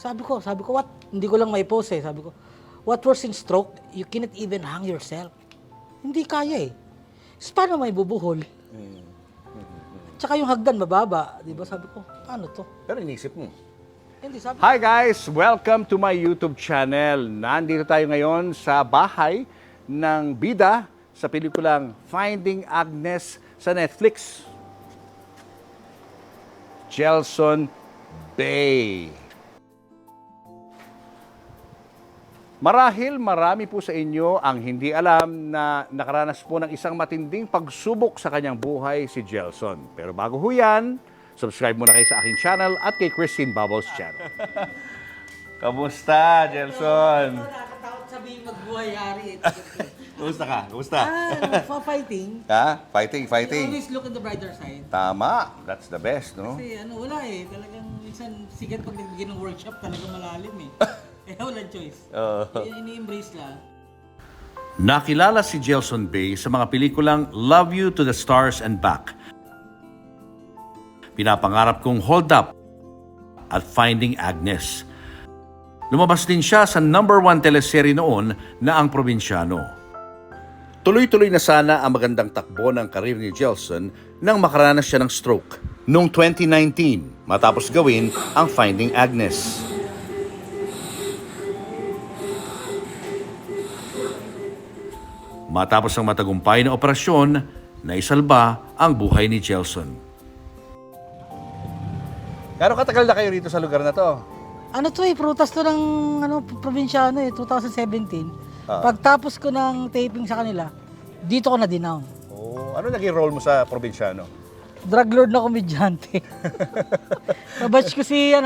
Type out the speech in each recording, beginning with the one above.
Sabi ko, what? Hindi ko lang may post eh. Sabi ko, what worse in stroke? You cannot even hang yourself. Hindi kaya eh. So, paano may bubuhol? Tsaka yung hagdan mababa, di ba? Sabi ko, paano to? Pero inisip mo. Hindi, sabi Hi guys! Welcome to my YouTube channel. Nandito tayo ngayon sa bahay ng bida sa pelikulang Finding Agnes sa Netflix. Jelson Bay. Marahil marami po sa inyo ang hindi alam na nakaranas po ng isang matinding pagsubok sa kanyang buhay si Jelson. Pero bago ho yan, subscribe muna kayo sa aking channel at kay Christine Bubbles channel. Kamusta, Jelson? Nakakatakot sabihin magbuhay-ari. Kamusta ka? Kamusta? Fighting. Ha? Fighting, fighting. Always look on the brighter side. Tama. That's the best, no? Kasi wala eh. Talagang minsan sigat pag nagbigay ng workshop talagang malalim eh. Kaya walang choice. Ini-embrace lang. Nakilala si Jelson Bay sa mga pelikulang Love You to the Stars and Back, Pinapangarap Kong Hold Up at Finding Agnes. Lumabas din siya sa #1 teleserye noon na Ang Probinsyano. Tuloy-tuloy na sana ang magandang takbo ng karir ni Jelson nang makaranas siya ng stroke noong 2019 matapos gawin ang Finding Agnes. Matapos ang matagumpay na operasyon, naisalba ang buhay ni Jelson. Gano'ng katagal na kayo rito sa lugar na to? Ano to eh, prutas to ng probinsyano eh, 2017. Pagtapos ko ng taping sa kanila, dito ko na dinown. Oh, ano naging role mo sa probinsyano? Drug lord na komedyante. Kabatch ko sina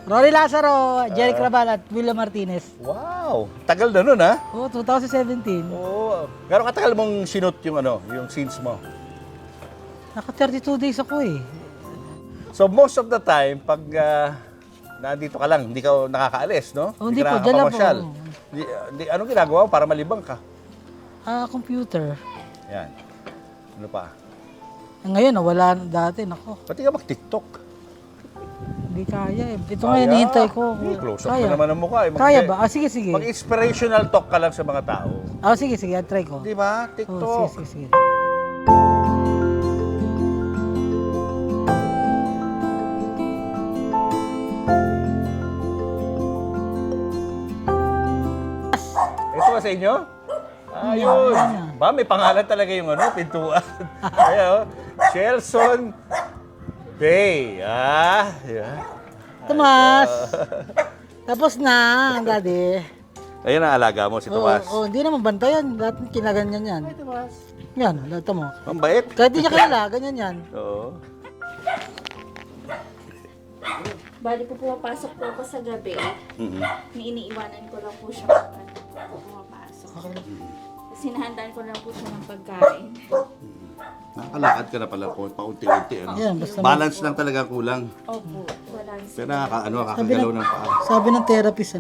Rory Lazaro, Jerry Crabal at William Martinez. Wow! Tagal na nun, ha? Oh, 2017. Oo. Gano'ng katagal mong sinut yung yung scenes mo? Naka 32 days ako eh. So most of the time, pag nandito ka lang, hindi ka nakakaalis, no? Oh, hindi ka po, dyan lang po. nakakapamasyal. Anong ginagawa mo para malibang ka? Computer. Yan. Ano pa? Ngayon, wala na dati. Nako, Pati ka mag-TikTok. hindi kaya eh. Ito nga hinihintay ko. Close up Kaya. na naman ang mukha. Kaya ba? Sige, sige. Mag-inspirational talk ka lang sa mga tao. Sige, sige. Try ko. Di ba? Oh, TikTok. sige, sige. Ito ba sa inyo? Ayun. Ba, may pangalan talaga yung pintuan. Kaya, Jelson Bay. Yeah. Tomas! Tapos na, daddy. Ayun ang alaga mo, si Tomas. Hindi naman bantayan. Dati kinaganyan yan. Yan, dito mo. Ang bait. Kahit di niya kilala, ganyan yan. Oo. Bali po pumapasok po ako sa gabi. Iniiwanan ko lang po siya pumapasok. Kasi nahandaan ko lang po siya ng pagkain. Nakakalakad ka na pala po, paunti-unti. Yan, basta Balance lang talaga kulang. Opo, wala Pero nakakagalaw ng paa. sabi ng therapist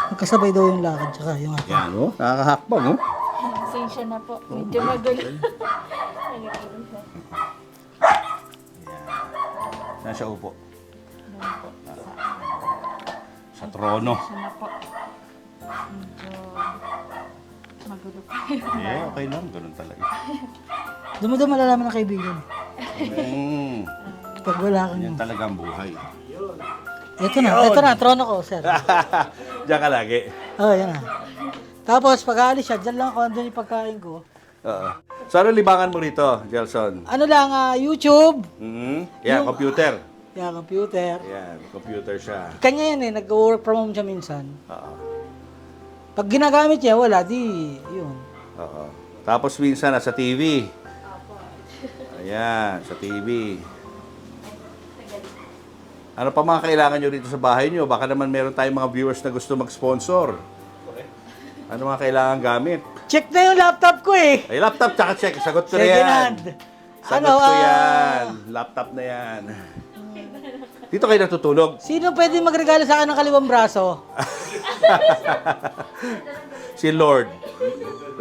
magkasabay daw yung lakad tsaka yung ako. Yan, nakakahakbang, Pasensya na po. Medyo magulo. Yan siya upo. Sa trono. Pasensya na po. Medyo magulo po. Okay lang, ganun talaga. Doon mo daw malalaman ng kaibigan. Pag wala kang... Yan talaga ang buhay. Ito na, trono ko, sir. Diyan ka lagi. Yan na. Tapos, pag aalis siya, dyan lang ako, andun yung pagkain ko. Oo. So, ano libangan mo rito, Jelson? Ano lang, YouTube. Yan, computer. Yan, computer. Yan, computer siya. Kanya yan nag-work from home siya minsan. Oo. Pag ginagamit niya, wala, di, yun. Oo. Tapos minsan nasa TV. Ayan, sa TV. Ano pa mga kailangan nyo rito sa bahay nyo? Baka naman meron tayong mga viewers na gusto mag-sponsor. Ano mga kailangan gamit? Check na yung laptop ko eh. Ay, laptop, tsaka check. Sagot ko na Second yan. hand. Sagot ko yan. Laptop na yan. Dito kayo natutulog. Sino pwede magregalo sa akin ng kaliwang braso? Si Lord.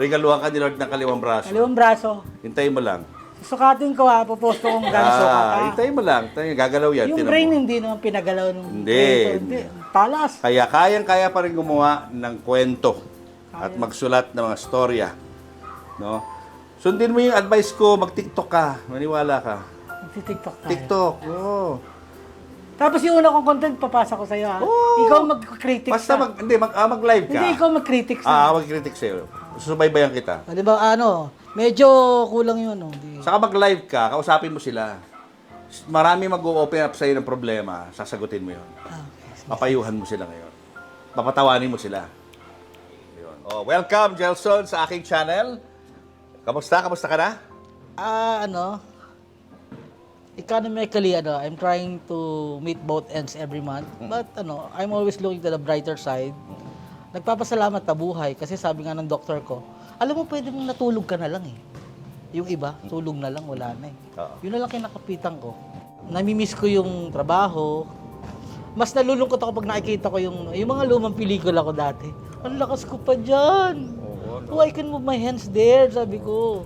Regaluhan ka ni Lord ng kaliwang braso. Kaliwang braso. Hintayin mo lang. Sukatin ko ha, popost ko kung gano'n sukat ha. Hintayin mo lang. Gagalaw yan. Yung tinan brain mo. hindi naman pinagalaw ng Hindi. Hindi. Talas. Kaya kayang-kaya pa rin gumawa ng kwento at magsulat ng mga storya. No? Sundin mo yung advice ko, mag-TikTok ka. Maniwala ka. Magti-TikTok tayo. TikTok. Oo. Tapos yung una kong content, papasa ko sa'yo ha. Oo. Ikaw mag-critics Basta mag-live ka. Hindi, ikaw mag-critics Mag-critic sa'yo. Susubaybayan kita. Di ba, medyo kulang yun. Hindi. Saka mag-live ka, kausapin mo sila. Marami mag-open up sa'yo ng problema, sasagutin mo yun. Papayuhan mo sila ngayon. Papatawanin mo sila. Yun. Oh, welcome, Gelson, sa aking channel. Kamusta? Kamusta ka na? Economically, I'm trying to meet both ends every month. But, I'm always looking to the brighter side. Nagpapasalamat na buhay kasi sabi nga ng doktor ko, alam mo, pwede mong natulog ka na lang eh. Yung iba, tulog na lang, wala na eh. Yun na lang kinakapitan ko. Namimiss ko yung trabaho. Mas nalulungkot ako pag nakikita ko yung mga lumang pelikula ko dati. Ang lakas ko pa dyan. Oh, I can move my hands there, sabi ko.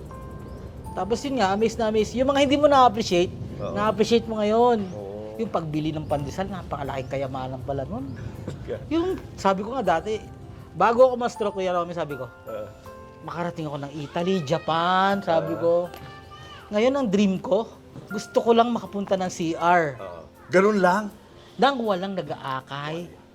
Tapos yun nga, amaze na amaze. Yung mga hindi mo na-appreciate, na-appreciate mo ngayon. Yung pagbili ng pandesal, napakalaking kayamanan pala nun. Yung, sabi ko nga dati, bago ako ma-stroke, Kuya Romy, sabi ko, makarating ako ng Italy, Japan, sabi ko. Ngayon, ang dream ko, gusto ko lang makapunta ng CR. Ganun lang. Nang walang nag-aakay.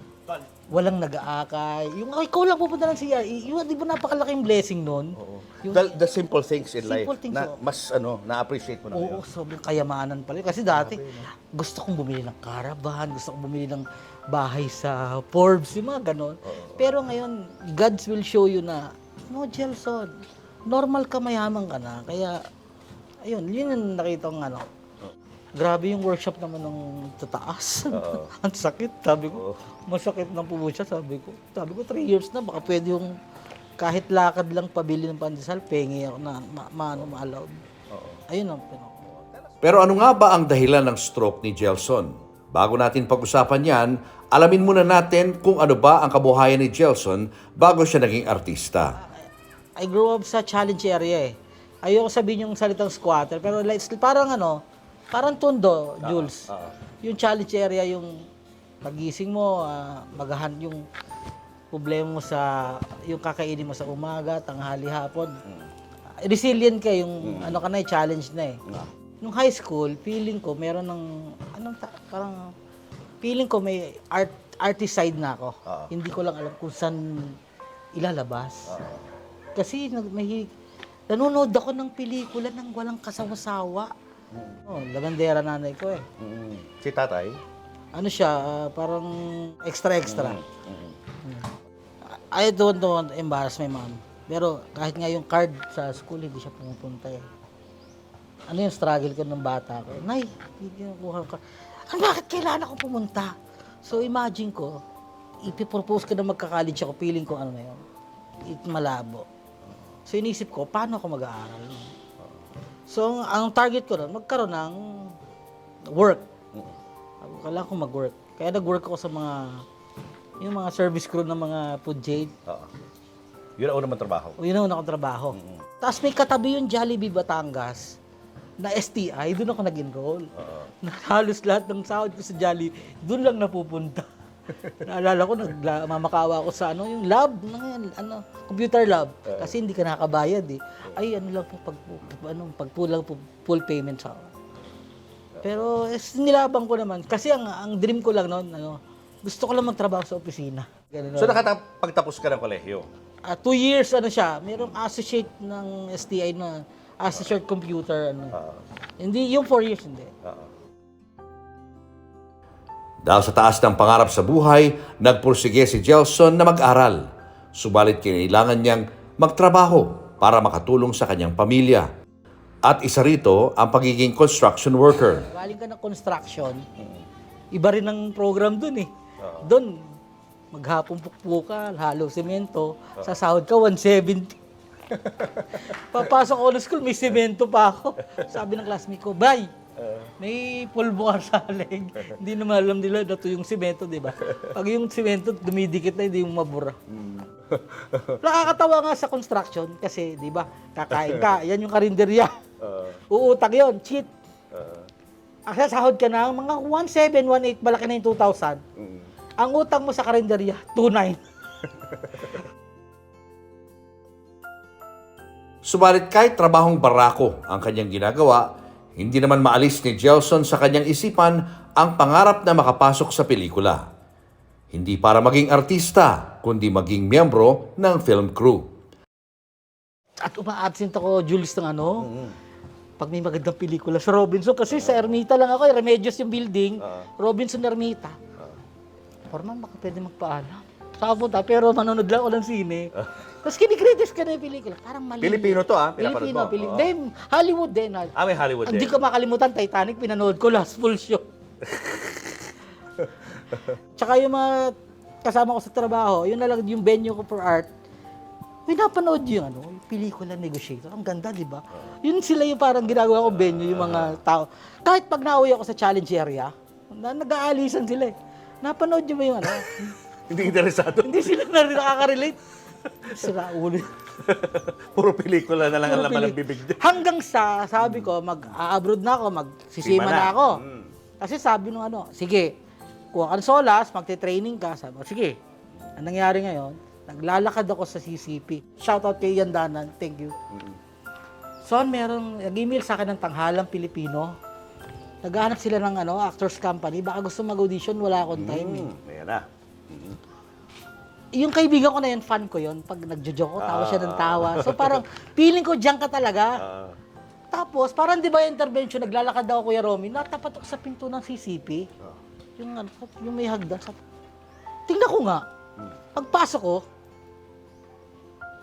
Walang nag-aakay. Yung ikaw lang pupunta ng CR, yung di ba napakalaking blessing nun? Yung, The simple things in life. Simple things, Na, mas na-appreciate mo na oo, ngayon. sobrang kayamanan pala. Kasi dati, gusto kong bumili ng caravan, gusto kong bumili ng bahay sa Forbes, yung mga ganon. Pero ngayon, God's will show you na, no, Gelson, normal ka, mayaman ka na. Kaya, ayun, yun yung nakita kong grabe yung workshop naman ng tataas. Ang sakit, sabi ko. Masakit na po siya, sabi ko. Sabi ko, 3 years na, baka pwede yung kahit lakad lang pabili ng pandesal, pengi ako na ma-allowed. Ayun ang Pero ano nga ba ang dahilan ng stroke ni Gelson? Bago natin pag-usapan yan, alamin muna natin kung ano ba ang kabuhayan ni Gelson bago siya naging artista. I grew up sa challenge area eh. Ayoko sabihin yung salitang squatter, pero parang tondo, Jules. Yung challenge area, yung pagising mo, magahan yung problema mo yung kakainin mo sa umaga, tanghali, hapon. Resilient ka, yung challenge na eh. Nung high school, feeling ko meron ng, feeling ko may artist side na ako. Hindi ko lang alam kung saan ilalabas. Kasi nanonood ako ng pelikula ng walang kasawa-sawa. Labandera nanay ko eh. Si tatay? Ano siya, parang extra-extra. I don't want to embarrass my mom. Pero kahit nga yung card sa school, hindi siya pumupunta eh. Ano yung struggle ko ng bata ko? Nay, hindi nakuha ka. Bakit kailangan ako pumunta? So imagine ko, ipipropose ko na magka-college ako, feeling ko ano na yun. Malabo. So inisip ko, paano ako mag-aaral? So ang target ko nun, magkaroon ng work. Kailangan ko mag-work. Kaya nag-work ako sa yung mga service crew ng mga food chain. Yun ang unang trabaho. Yun ang unang trabaho. Tapos may katabi yung Jollibee Batangas na STI, doon ako nag-enroll. Halos lahat ng sahod ko sa Jollibee, doon lang napupunta. Naalala ko, mamakawa ako sa yung lab, computer lab. Kasi hindi ka nakabayad eh. Ay, lang po, full payment sa Pero nilabang ko naman. Kasi ang dream ko lang noon, gusto ko lang magtrabaho sa opisina. So nakapagtapos ka ng kolehiyo? 2 years, siya, mayroong associate ng STI na associate computer, Hindi, yung 4 years, hindi. Dahil sa taas ng pangarap sa buhay, nagpursige si Gelson na mag-aral. Subalit kinailangan niyang magtrabaho para makatulong sa kanyang pamilya. At isa rito ang pagiging construction worker. Galing ka ng construction, iba rin ang program dun eh. Doon, maghapong pukpukan, halo semento, sa sahod ka 170. Papasok ako ng school, may semento pa ako. Sabi ng classmate ko, "Bay, may pulbo ka sa leg." Hindi naman alam nila na ito yung semento, di ba? Pag yung semento, dumidikit na, hindi mo mabura. Nakakatawa nga sa construction kasi, di ba, kakain ka, yan yung karinderya. Uutang yon, cheat. Ang sasahod ka ng mga 1,718, malaki na yung 2,000. Ang utang mo sa karinderya, 2,900. Subalit kahit trabahong barako ang kanyang ginagawa, hindi naman maalis ni Gelson sa kanyang isipan ang pangarap na makapasok sa pelikula. Hindi para maging artista, kundi maging miyembro ng film crew. At uma-absent ako, Jules, ng pag may magandang pelikula sa Robinson. Kasi sa Ermita lang ako, Remedios yung building, Robinson Ermita. Forman, baka pwede magpaalam. Saka punta, pero manonood lang ako ng sine. Tapos kinikritis ka na yung pelikula. Parang mali. Pilipino to, pinapanood Filipino, mo. Filipino. Then, Hollywood din. May Hollywood Hindi ko makalimutan, Titanic, pinanood ko last full show. Tsaka yung mga kasama ko sa trabaho, yun na lang yung venue ko for art. Pinapanood yung yung pelikula Negotiator. Ang ganda, di ba? Yun sila yung parang ginagawa ko venue, yung mga tao. Kahit pag nauwi ako sa challenge area, nag-aalisan sila eh. Napanood nyo ba yung Hindi interesado. Hindi sila na rin nakaka-relate. Sira ulo. Puro pelikula na lang ang Puro laman ng pelik- bibig niya. Hanggang sa, sabi ko, mag-abroad na ako, magsisima Sima na. na ako. Kasi sabi nung sige, kuha ka ng solas, magte-training ka. Sabi ko, sige. Ang nangyari ngayon, naglalakad ako sa CCP. Shoutout kay Yandanan, thank you. Son, nag-email sa akin ng tanghalang Pilipino. Naghahanap sila ng actors company. Baka gusto mag-audition, wala akong time eh. Ayan na. Yung kaibigan ko na yun, fan ko yun. Pag nagjo-joke ko, tawa siya ng tawa. So parang, feeling ko diyan ka talaga. Tapos, parang di ba yung intervention, naglalakad ako, Kuya Romy, natapat ako sa pinto ng CCP. Yung may hagdan. Tingnan ko nga. Pagpasok ko,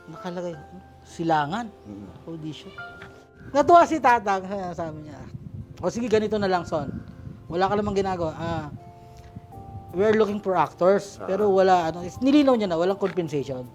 nakalagay, silangan, audition. Natuwa si Tatang, sabi niya, o sige, ganito na lang, Son. Wala ka namang ginagawa. We're looking for actors, pero wala, nilinaw niya na, walang compensation.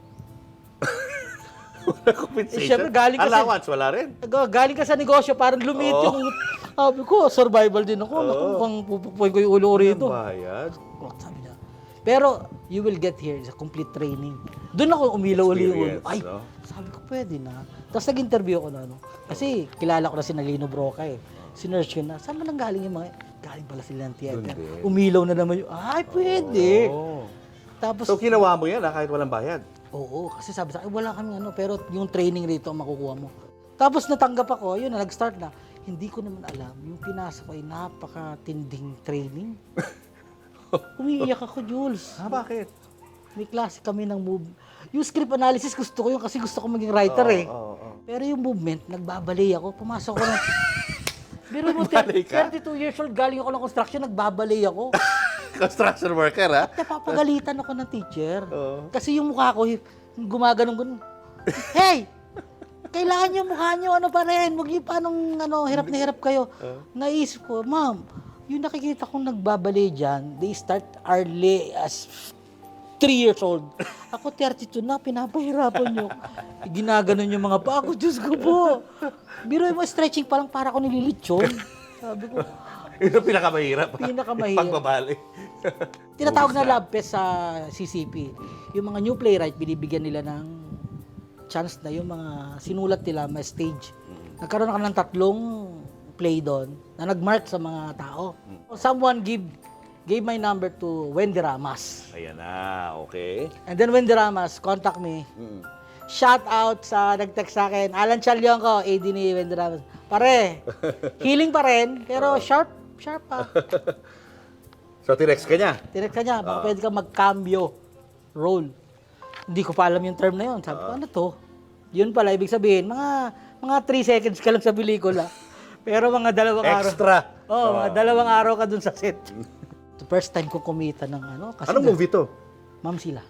Compensation? Siyempre, galing kasi- Allowance, wala rin. Galing ka sa negosyo, parang lumiit yung, sabi ko, survival din ako. Naku, mukhang pupupuin ko yung ulo ko rito. Bayad. Sabi niya. Pero, you will get here, it's a complete training. Doon ako umilaw uli yung ulo. Experience, Ay, no? sabi ko, pwede na. Tapos nag-interview ako na, Kasi, kilala ko na si Nalino Broca eh. Sinerge ko na, saan man lang galing yung mga, galing pala sila ng theater. Umilaw na naman yung, ay, pwede. Tapos, So, ginawa mo yan kahit walang bayad? oo, kasi sabi sa akin, wala kami pero yung training rito ang makukuha mo. Tapos natanggap ako, yun na, nag-start na. Hindi ko naman alam, yung pinasok ko ay napakatinding training. Umiiyak ako, Jules. Bakit? May klase kami ng move. Yung script analysis, gusto ko yun kasi gusto ko maging writer eh. Pero yung movement, nagbabalay ako. Pumasok ko ng... Pero mo, Balay ka? 32 years old, galing ako ng construction, nagbabalay ako. Construction worker, ha? Napapagalitan ako ng teacher. Kasi yung mukha ko, gumaganong-ganon. Hey! Kailangan yung mukha nyo, pa rin. Huwag yung panong, hirap na hirap kayo. Naisip ko, ma'am, yung nakikita kong nagbabalay dyan, they start early as 3 years old. Ako 32 na, pinapahirapan nyo. Ginaganon yung mga pa ako, Diyos ko po. Biro mo, stretching pa lang para ako nililitsyon. Sabi ko, Yun ang pinakamahirap. Pinakamahirap. Pagbabali. tinatawag na lab fest sa CCP. Yung mga new playwright, binibigyan nila ng chance na yung mga sinulat nila, may stage. Nagkaroon ako ng 3 play doon na nagmark sa mga tao. Someone gave my number to Wendy Ramas. Ayan na, okay. And then Wendy Ramas, contact me. Shout out sa nag-text sa akin, Alan Chalyonco, AD ni Wendy Ramas. Pare, healing pa rin, pero sharp pa. So, tinext ka niya? Direct ka niya, baka pwede ka mag-cambio role. Hindi ko pa alam yung term na yun. Sabi ko, ano to? Yun pala, ibig sabihin, mga 3 seconds ka lang sa pelikula. Pero mga 2 araw. Extra. Mga 2 araw ka dun sa set. The first time ko kumita ng kasi Anong movie to? Ma'am sila.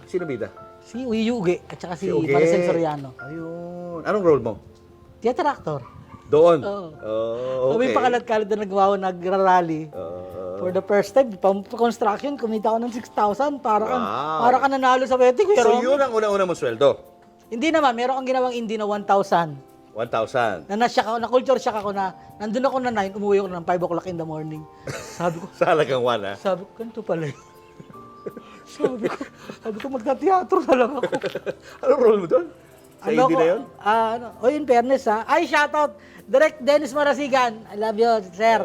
Sino bida? Si Uy Uge at saka si Uge. Maricel Soriano. Ayun. Anong role mo? Theater actor. Doon? Oo. Oh, Kami okay. pakalat-kalat na nagrarally. For the first time, construction, kumita ako ng 6,000 para ka nanalo sa wedding. So, yun ang una-una mong sweldo? Hindi naman, meron kang ginawang indie na 1,000. 1,000. Na-culture shock ako na, nandun ako na 9, umuwi ako ng 5 o'clock in the morning. Sabi ko, Sa halagang 1, ha? ganito pala yun. sabi ko, magta-teatro na lang ako. Anong role mo doon? Sa indie na yun? In fairness ha. Ay, shoutout. Direct Dennis Marasigan. I love you, sir.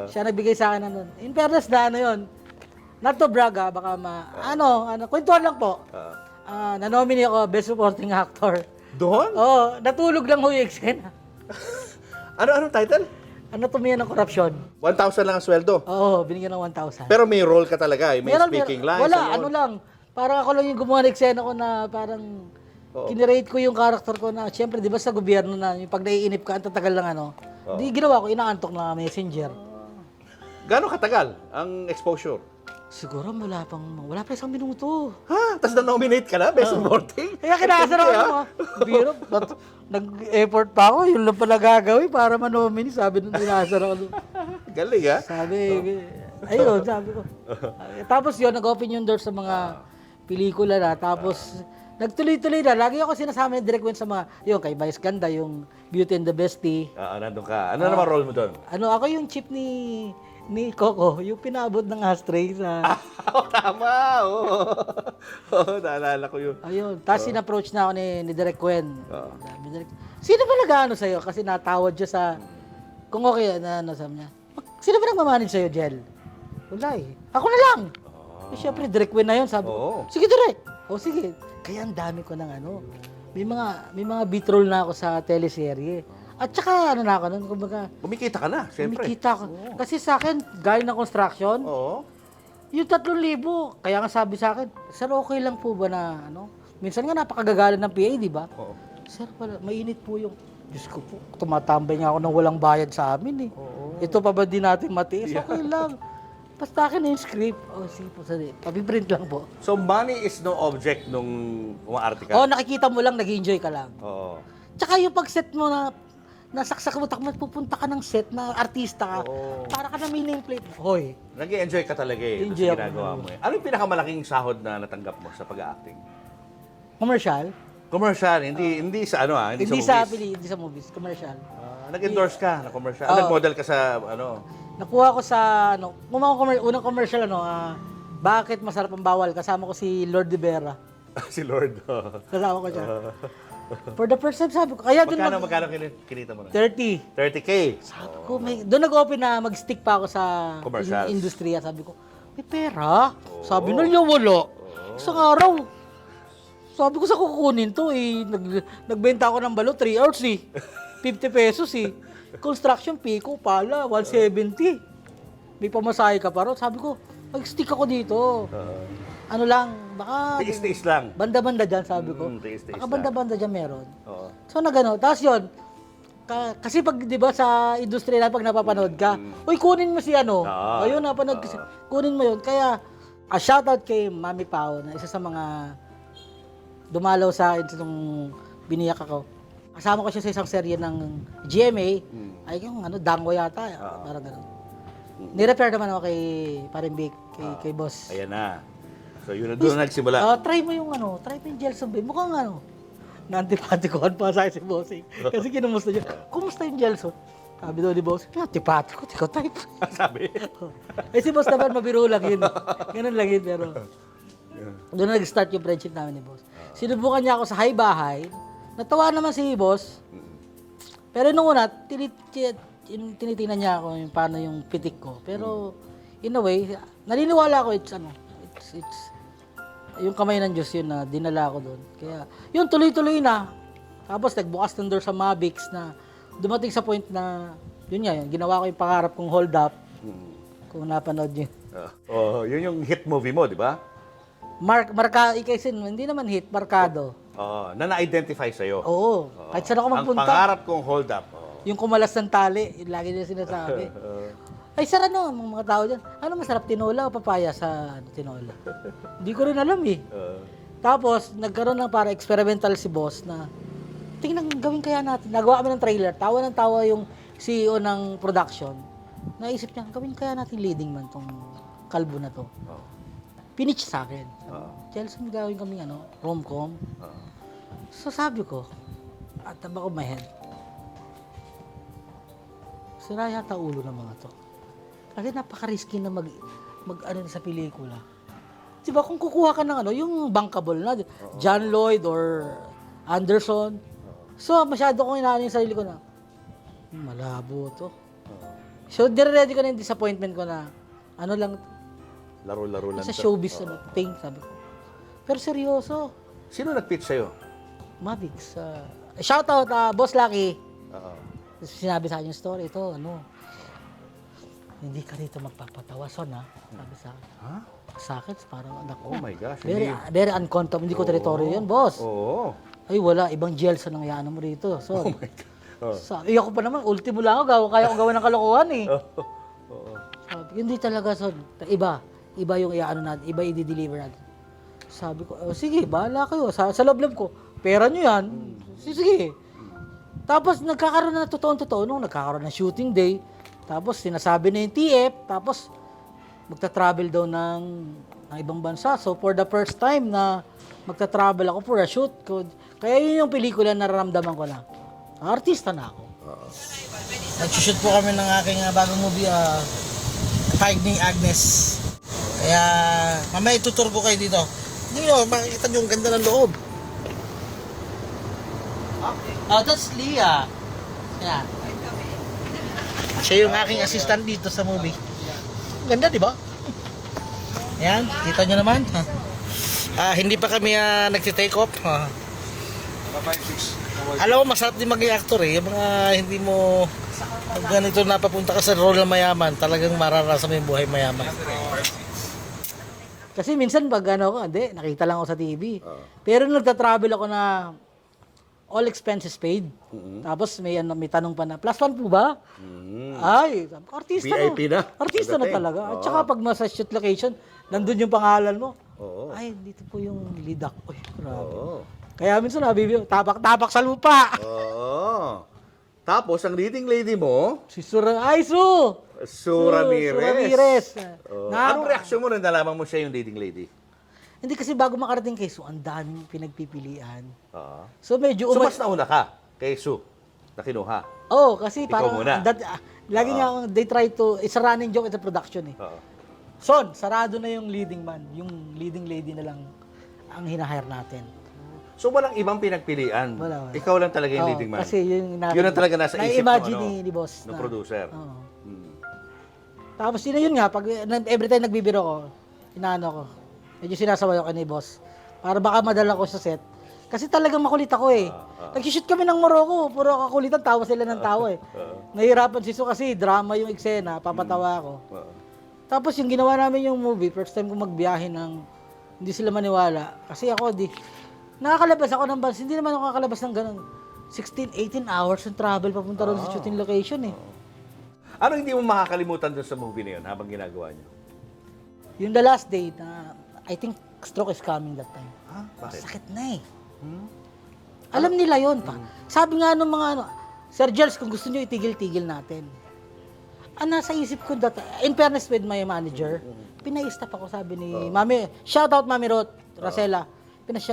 Siya nagbigay sa akin na nun. In fairness na ano yun. Not to brag ha, baka kwentuhan lang po. Na-nominate ako Best Supporting Actor. Doon? Oo, natulog lang ho yung eksena. Anong title? Anatomiya ng korupsyon. 1,000 lang ang sweldo. Oo, binigyan ng 1,000. Pero may role ka talaga, may speaking lines. Wala, ano? ano lang. Parang ako lang yung gumawa ng eksena ko na parang kinirate ko yung character ko na, siyempre, di ba sa gobyerno na, yung pag naiinip ka, ang tatagal lang di ginawa ko, inaantok na messenger. Gano'ng katagal ang exposure? Siguro wala pa 1 minuto. Ha? Tapos na-nominate ka na, Best Supporting? Kaya kinasar ako, biro, nag-effort pa ako, yun lang pala gagawin para manominate, sabi nung kinasar ako. Galing ha? Sabi, ayun, sabi ko. Tapos yun, nag-open yung door sa mga pelikula na, tapos nagtuloy-tuloy na. Lagi ako sinasama yung direct sa mga, yung kay Vice Ganda, yung Beauty and the Bestie. Nandun ka. Ano naman role mo doon? Ako yung chief ni Coco, yung pinabot ng ashtray sa... Tama! Oo, naalala ko yun. Ayun, tapos in-approach na ako ni Direk Gwen. Sabi, Direk, sino ba nag-ano sa'yo? Kasi natawad siya sa... Kung okay, sabi niya, sino ba nagmamanage sa'yo, Jel? Wala eh. Ako na lang! Eh, syempre, Direk Gwen na yun. Sabi ko, sige, Direk! Sige. Kaya ang dami ko ng may mga beat role na ako sa teleserye. At saka na ako nun, kumbaga... Kumikita ka na, siyempre. Kumikita ako. Kasi sa akin, galing ng construction, yung 3,000, kaya nga sabi sa akin, sir, okay lang po ba na, minsan nga napakagagalan ng PA, di ba? Sir, mainit po yung, Diyos ko po, tumatambay nga ako nang walang bayad sa amin eh. Ito pa ba din natin matiis? Okay lang. Basta akin na yung script. Sige po, papiprint lang po. So, money is no object nung umaarte ka? Nakikita mo lang, nag-enjoy ka lang. Tsaka yung pag-set mo na nasaksak mo, pupunta ka ng set na artista ka, para ka na may nameplate. Hoy. Nag-enjoy ka talaga eh. Enjoy Sa ginagawa mo eh. Ano yung pinakamalaking sahod na natanggap mo sa pag-acting? Commercial? Commercial, hindi sa Hindi sa sa movies. hindi sa movies, commercial. Nag-endorse ka na commercial. Nag-model ka sa Nakuha ko sa unang commercial bakit masarap ang bawal? Kasama ko si Lord de Vera. si Lord. Kasama ko siya. For the first time, sabi ko, kaya Magkano kinita mo na? 30. 30K. Sabi ko, doon nag-open na mag-stick pa ako sa Commercials. industriya. Sabi ko, may pera? Sabi nila, wala. Isang araw. Sabi ko, sa kukunin to nagbenta ako ng balo, 3 hours 50 pesos Construction fee ko pala, 170. May pamasahe ka pa ron. Sabi ko, mag-stick ako dito. Ano lang, baka... Tiis-tiis lang. Banda-banda dyan, sabi ko. Tiis-tiis Baka lang. banda-banda dyan meron. So, Tapos yun, kasi pag, di ba, sa industriya na pag napapanood ka, uy, kunin mo si ayun, napanood kasi. Kunin mo yun. Kaya, shoutout kay Mami Pao, na isa sa mga dumalaw sa akin itong biniyak ako. Kasama ko siya sa isang serye ng GMA, ay yung Dango yata, parang gano'n. Ni-repair naman ako kay Parimbik, kay boss. Ayan na. So, yun doon na nagsimula. Try mo yung Gelson Bay. Mukhang na-antipatikohan pa sa akin si Bossing. Kasi kinumusta niya, kumusta yung Gelson? Sabi daw ni Boss, antipatiko, tiko type. Sabi? Si Boss naman, mabiro lang yun. Ganun lang yun, pero doon na nag-start yung friendship namin ni Boss. Sinubukan niya ako sa hay-bahay. Natawa naman si Boss. Pero nung una, tinitingnan niya ako yung paano yung pitik ko. Pero, in a way, naniniwala ako it's yung kamay ng Diyos yun na dinala ko doon. Kaya, yun, tuloy-tuloy na. Tapos, nagbukas ng door sa Mavix na dumating sa point na, yun nga, ginawa ko yung pangarap kong hold up. Kung napanood niyo. Yun yung hit movie mo, di ba? Ikaisin, hindi naman hit, Markado. Na na-identify sa'yo. Oo. Kahit saan ako magpunta. Ang pangarap kong hold up. Yung kumalas ng tali, yung lagi nila sinasabi. Ay, sir, mga tao dyan, masarap tinola o papaya sa tinola? Hindi ko rin alam Tapos, nagkaroon ng para experimental si boss na, tingnan, gawin kaya natin. Nagawa kami ng trailer, tawa ng tawa yung CEO ng production. Naisip niya, gawin kaya natin leading man tong kalbo na to. Pinitch sa akin. Gelson, gawin kami rom-com. So sabi ko, at the back of my head, sira yata ulo ng mga to. Kasi napaka-risky na mag sa pelikula. Diba kung kukuha ka ng yung bankable na, John Lloyd or Anderson. So, masyado kong inaano yung sarili ko na, malabo to. So, dire-ready ko na yung disappointment ko na, ano lang, Laro-laro lang. sa to. showbiz, ano, thing, sabi ko. Pero seryoso, Sino nag-pitch sa'yo? Mavix. Shoutout, Boss Lucky. Oo. Sinabi sa akin yung story, ito, ano, hindi ka rito magpapatawa, son, ha? Sabi sa akin. Ha? Sa akin, parang anak ko. Oh my gosh. Very, Hindi. very uncomfortable. Hindi ko teritoryo yun, boss. Oo. Ay, wala. Ibang Gelson ang yaan mo rito. So, Oh my God. Oh. sabi ako pa naman, ultimo lang ako. Kaya ko gawa ng kalokohan eh. Oo. Sabi, hindi talaga, son. Iba. Iba yung iaano natin. Iba i-deliver natin. Sabi ko, oh, sige, bahala kayo. Sa loob-loob ko, pera nyo yan. Sige. Tapos nagkakaroon na totoo-totoo nung nagkakaroon ng shooting day. Tapos sinasabi na yung TF. Tapos magta-travel daw ng ibang bansa. So for the first time na magta-travel ako for a shoot. Kaya yun yung pelikula na nararamdaman ko na. Artista na ako. Nag-shoot po kami ng aking bagong movie, Finding Agnes. Kaya mamaya itutur ko kayo dito. Hindi nyo, makikita nyo ang ganda ng loob. Oh, that's Leah. Yan. Siya yung aking assistant dito sa movie. Ganda, di ba? Ayan, kita nyo naman. Hindi pa kami nagtitake off. Alam mo, masarap din maging actor eh. Yung mga hindi mo pag ganito napapunta ka sa role na mayaman, talagang mararasa mo yung buhay mayaman. Kasi minsan pag ano ko, hindi, nakita lang ako sa TV. Pero nung nagta-travel ako na all expenses paid. Tapos may tanong pa na, +1 po ba? Ay, sabi ko, artista VIP na. Artista na Pagdating. talaga. At saka pag nasa shoot location, nandun yung pangalan mo. Oo. Ay, dito po yung lead ako. Uy, grabe. Oo. Kaya minsan nabibiyo, tapak sa lupa. Oo. Tapos, ang leading lady mo, Si Su! Sue Ramirez. Sue Ramirez. Anong reaksyon mo nung nalaman mo siya yung leading lady? Hindi kasi bago makarating kay Su, ang daming pinagpipilian. Oo. So medyo So, mas nauna ka kay Sue na kinuha. Oo, kasi Ikaw parang muna. lagi nga akong- they try to, it's a running joke at the production eh. Oo. Son, sarado na yung leading man, yung leading lady na lang ang hinahire natin. So, walang ibang pinagpilian. Wala. Ikaw lang talaga yung Oo, leading man. Kasi yun Yun ang talaga nasa isip na-imagine ng, ni boss. ng na- producer. Oo. Hmm. Tapos yun nga, pag every time nagbibiro ko, inaano ko, medyo sinasaway ako ni boss. Para baka madala ko sa set. Kasi talagang makulit ako eh. Nag-shoot kami ng Morocco, puro kakulitan, tawa sila ng tawa eh. Nahihirapan si Su kasi drama yung eksena, papatawa ako. Oo. Tapos yung ginawa namin yung movie, first time ko magbiyahe ng hindi sila maniwala. Kasi ako, nakakalabas ako ng bus, hindi naman ako nakakalabas ng ganun. 16, 18 hours ng travel papunta ron sa shooting location eh. Ano hindi mo makakalimutan doon sa movie na yun habang ginagawa niyo? Yung the last day na, I think stroke is coming that time. Bakit? Sakit na eh. Alam nila yon pa. Sabi nga nung mga Sir Gels, kung gusto nyo itigil-tigil natin. Nasa isip ko that, in fairness with my manager, pinai-stop ako, sabi ni Mami, shout out Mami Ruth, Rosella,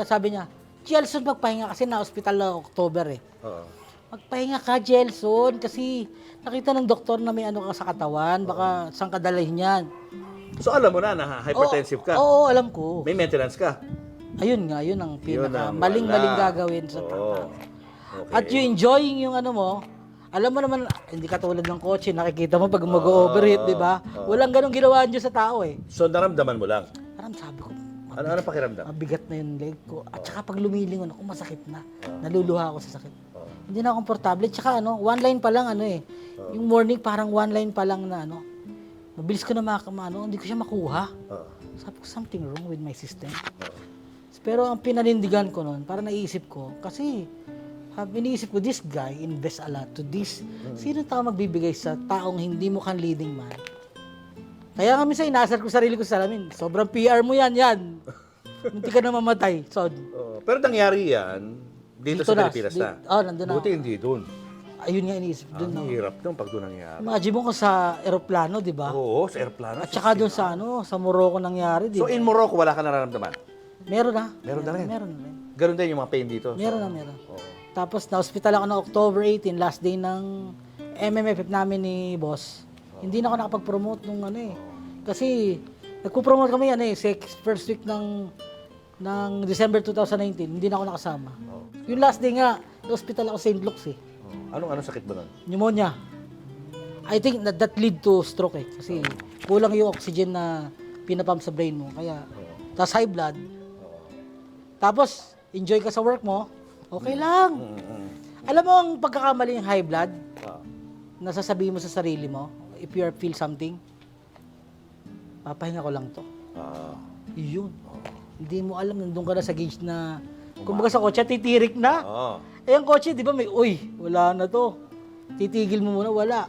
sabi niya, Gelson, magpahinga kasi na-hospital na October eh. Oo. Magpahinga ka, Gelson, kasi nakita ng doktor na may ano ka sa katawan, baka saan ka dalhin yan. So, alam mo na hypertensive ka. Oo, alam ko. May maintenance ka. Ayun nga, yun ang Yun pinaka ang maling-maling wala. gagawin sa Oo. tao. Okay. At yung enjoying yung ano mo, alam mo naman, hindi katulad ng kotse, nakikita mo pag mag-overheat, di ba? Walang ganong ginawa niyo sa tao eh. So, naramdaman mo lang. Parang sabi ko, Ano pakiramdam? mabigat na yung leg ko. At saka pag lumilingon ako, masakit na. Naluluha ako sa sakit. Hindi na ako komportable. Tsaka ano, one line pa lang ano eh. Yung morning parang one line pa lang na ano. Mabilis ko na hindi ko siya makuha. Sabi ko, something wrong with my system. Pero ang pinanindigan ko noon, para naisip ko, kasi iniisip ko, this guy invest a lot to this. Sino tao magbibigay sa taong hindi mo kan leading man? Kaya nga minsan inasar ko sarili ko sa salamin. Sobrang PR mo yan. Hindi ka na mamatay. So, Pero nangyari yan dito sa Pilipinas na. nandun na. Buti hindi doon. Ayun nga iniisip doon. Ang hirap doon pag doon nangyari. Imagine mo kung sa eroplano, di ba? Oo, sa airplano. At saka doon sa sa Morocco nangyari, di So, ba? in Morocco, wala ka nararamdaman? Meron na. Meron na rin. Meron na rin. Ganun din yung mga pain dito. Meron. Tapos na-hospital ako ng October 18, last day ng MMFF namin ni boss. Hindi na ako nakapag-promote nung ano eh. Kasi nagpo-promote kami first week ng ng December 2019, hindi na ako nakasama. Yung last day nga, sa hospital ako sa St. Luke's eh. Anong sakit ba nun? Pneumonia. I think that lead to stroke eh. Kasi kulang yung oxygen na pinapump sa brain mo. Kaya, tas high blood. Tapos, enjoy ka sa work mo, okay lang. Alam mo ang pagkakamali ng high blood, nasasabihin mo sa sarili mo, if you feel something, papahinga ko lang to. Yun. Hindi mo alam, nandun ka na sa gauge na, kumbaga sa kotse, titirik na. Eh, ang kotse, di ba may, uy, wala na to. Titigil mo muna, wala.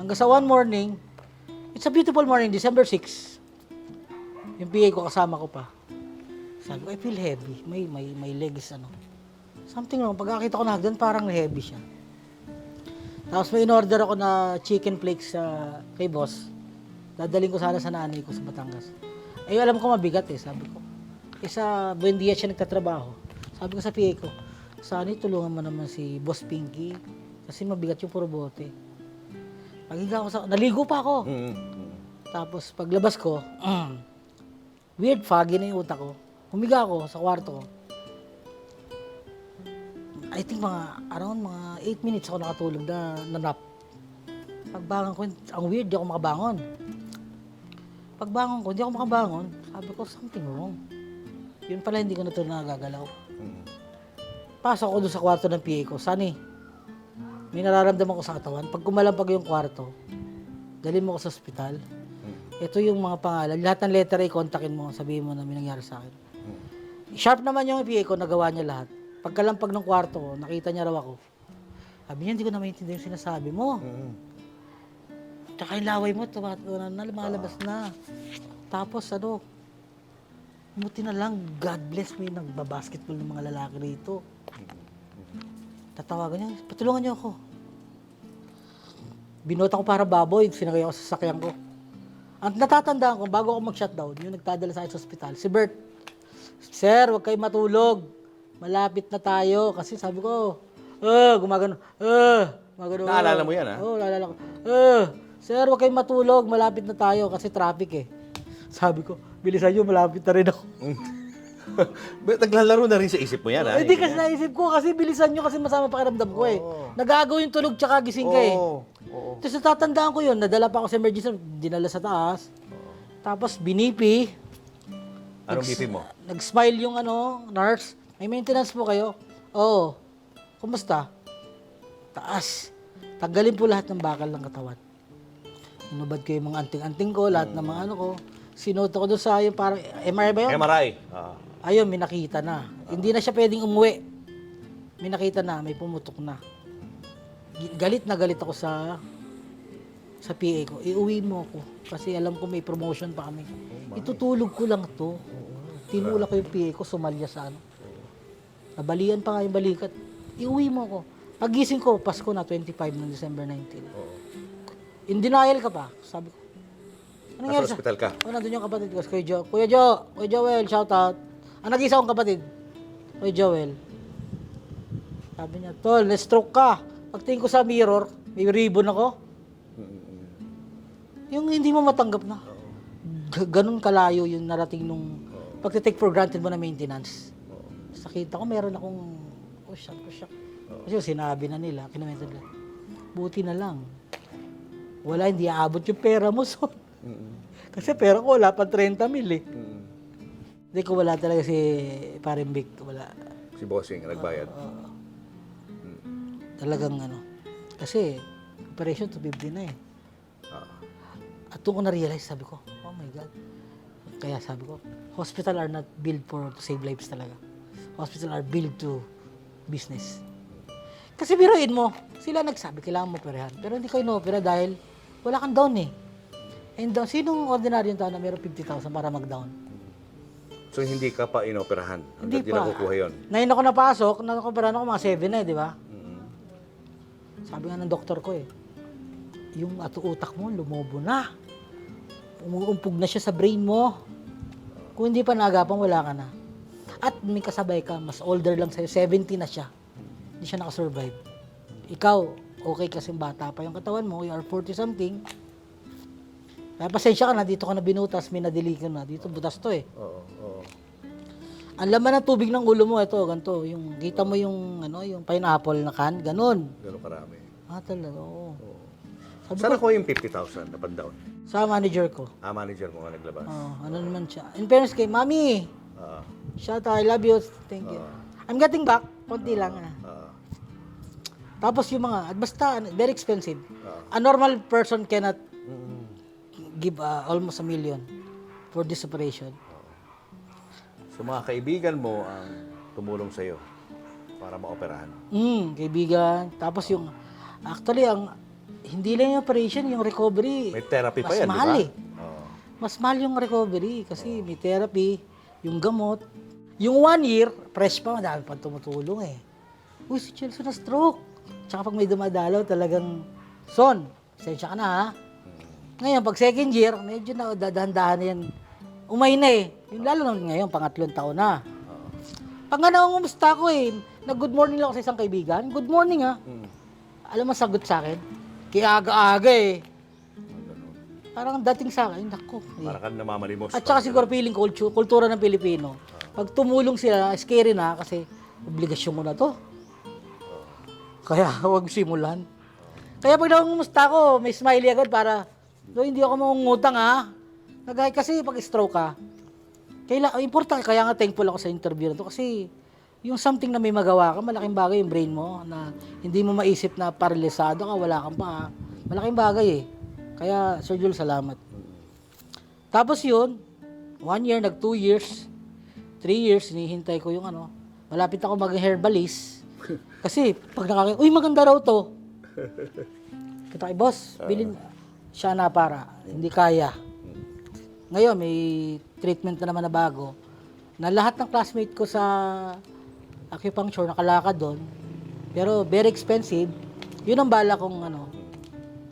Hanggang sa one morning, it's a beautiful morning, December 6. Yung PA ko, kasama ko pa. Sabi ko, I feel heavy. May legs, ano. Something wrong. Pagkakita ko na hagdan, parang heavy siya. Tapos may in-order ako na chicken flakes kay boss. Dadaling ko sana sa nanay ko sa Batangas. Eh, alam ko mabigat eh, sabi ko. Sa Buendia siya nagtatrabaho. Sabi ko sa PA ko, sana tulungan mo naman si Boss Pinky. Kasi mabigat yung puro bote. Paghiga ko naligo pa ako. Tapos paglabas ko, weird, foggy na yung utak ko. Humiga ako sa kwarto ko. I think around 8 minutes ako nakatulog na nap. Pagbangon ko, ang weird, di ako makabangon. Pagbangon ko, di ako makabangon. Sabi ko, something wrong. Yun pala, hindi ko na ito nagagalaw. Pasok ko doon sa kwarto ng PA ko. Sani, may nararamdaman ko sa katawan. Pag kumalampag yung kwarto, dalhin mo ko sa ospital. Ito yung mga pangalan. Lahat ng letter ay kontakin mo. Sabihin mo na may nangyari sa akin. Sharp naman yung PA ko, nagawa niya lahat. Pagkalampag ng kwarto ko, nakita niya raw ako. Sabi niya, hindi ko na maintindihan yung sinasabi mo. Tsaka yung laway mo, lumalabas na. Tapos buti na lang, God bless me, nagbabasketball ng mga lalaki rito. Tatawagan niya, patulungan niyo ako. Binota ko para baboy, sinagay ako sa sasakyan ko. Ang natatandaan ko, bago ako mag-shutdown, yung nagtadala sa akin sa ospital, si Bert. Sir, huwag kayo matulog. Malapit na tayo. Kasi sabi ko, gumagano. Naalala mo yan, ha? Oo, naalala ko. Sir, huwag kayong matulog. Malapit na tayo kasi traffic eh. Sabi ko, bilisan nyo, malapit na rin ako. Naglalaro na rin sa isip mo yan, ha? Hindi kasi naisip ko, kasi bilisan nyo kasi masama pakiramdam ko eh. Nagagaw yung tulog tsaka gising ka eh. Tapos natatandaan ko yun, nadala pa ako sa emergency room, dinala sa taas. Tapos binipi. Anong BP mo? Nag-smile yung nurse. May maintenance po kayo? Oo. Kumusta? Taas. Tanggalin po lahat ng bakal ng katawan. Inubad ko yung mga anting-anting ko, lahat ng mga ko. Sinuto ko doon sa yung parang, MRI ba yun? MRI. Ayun, may nakita na. Hindi na siya pwedeng umuwi. May nakita na, may pumutok na. Galit na galit ako sa PA ko. Iuwi mo ako. Kasi alam ko may promotion pa kami. Itutulog ko lang to. Tinula ko yung PA ko, sumalya sa Nabalian pa nga yung balikat. Iuwi mo ako. Pagising ko, Pasko na, 25 ng December 19. In denial ka pa. Sabi ko, ano nangyari Nasa ospital ka? Nandun yung kapatid ko. Kuya Joel, shout out. Nag-isa akong kapatid. Kuya Joel. Sabi niya, Tol, na-stroke ka. Pagtingin ko sa mirror, may ribbon ako. Yung hindi mo matanggap na. Ganun kalayo yung narating nung pagtitake for granted mo na maintenance. Nakita ko, meron akong, shock. Kasi sinabi na nila, kinamenta nila, buti na lang. Wala, hindi aabot yung pera mo, son. Kasi pera ko, wala pa 30 mil eh. Hindi ko wala talaga si Parimbik, wala. Si Bossing, nagbayad. Talagang kasi operation to 50 na eh. At doon ko na-realize, sabi ko, oh my God. Kaya sabi ko, hospital are not built to save lives talaga. Hospital are built to business. Kasi biruin mo, sila nagsabi, kailangan mo operahan. Pero hindi kayo na-opera dahil wala kang down eh. And sinong ordinaryong tao na meron 50,000 para mag-down? So hindi ka pa inoperahan? Hindi Hindi pa. nakukuha yun? 9 ako napasok, nakoperahan ako mga 7 na eh, di ba? Sabi nga ng doktor ko eh, yung utak mo, lumobo na. Umuumpog na siya sa brain mo. Kung hindi pa naagapan, wala ka na. At may kasabay ka, mas older lang sa'yo, 70 na siya. Hindi siya nakasurvive. Ikaw, okay kasi bata pa yung katawan mo, you are 40-something. Kaya pasensya ka na, dito ka na binutas, may nadili ka na. Dito, butas to eh. Oo. Ang laman ng tubig ng ulo mo, ito, ganito. Yung, kita mo yung, yung pineapple na can, ganun. Gano'ng karami. Talaga, oo. Sabi Saan ko, ako yung 50,000 na pan-down? sa manager ko. Manager mo nga naglabas. Ano naman siya. In fairness kay Mami, shout out, I love you, thank you. I'm getting back, konti lang. Tapos yung mga, basta, very expensive. A normal person cannot give almost 1 million for this operation. So mga kaibigan mo ang tumulong sa'yo para maoperahan. Kaibigan. Tapos yung, actually, hindi lang yung operation, yung recovery. May therapy pa mas yan, mahal di ba? eh. Mas mahal yung recovery kasi may therapy, yung gamot. Yung 1 year, fresh pa, madami pa tumutulong eh. Uy, si Chelsea na stroke. Tsaka pag may dumadalaw, talagang, Son, sensya ka na ha. Ngayon, pag second year, medyo na dadahan-dahan na yan. Umay na eh. Yung lalo na ngayon, pangatlong taon na. Pag nga nangungumusta ako eh, nag-good morning lang ako sa isang kaibigan. Good morning ha. Alam mo, sagot sa akin? Kaya aga-aga eh. Parang dating sa akin, naku. Para ka namamalimos. At saka siguro feeling kultura ng Pilipino. Pag tumulong sila, scary na kasi obligasyon mo na to. Kaya huwag simulan. Kaya pag nangungumusta ako, may smiley agad para, hindi ako mangungutang ha. Kasi pag stroke ka, important, kaya nga thankful ako sa interview na to kasi yung something na may magawa ka, malaking bagay yung brain mo na hindi mo maisip na paralisado ka, wala kang pa. Malaking bagay eh. Kaya, Sir Jules, salamat. Tapos yun, 1 year, 2 years, 3 years, hinihintay ko yung malapit ako mag-herbalist. Kasi, pag uy, maganda raw to. Kita kay boss, bilin siya na para, hindi kaya. Ngayon, may treatment na naman na bago, na lahat ng classmate ko sa acupuncture, nakalakad doon. Pero very expensive. Yun ang bala kong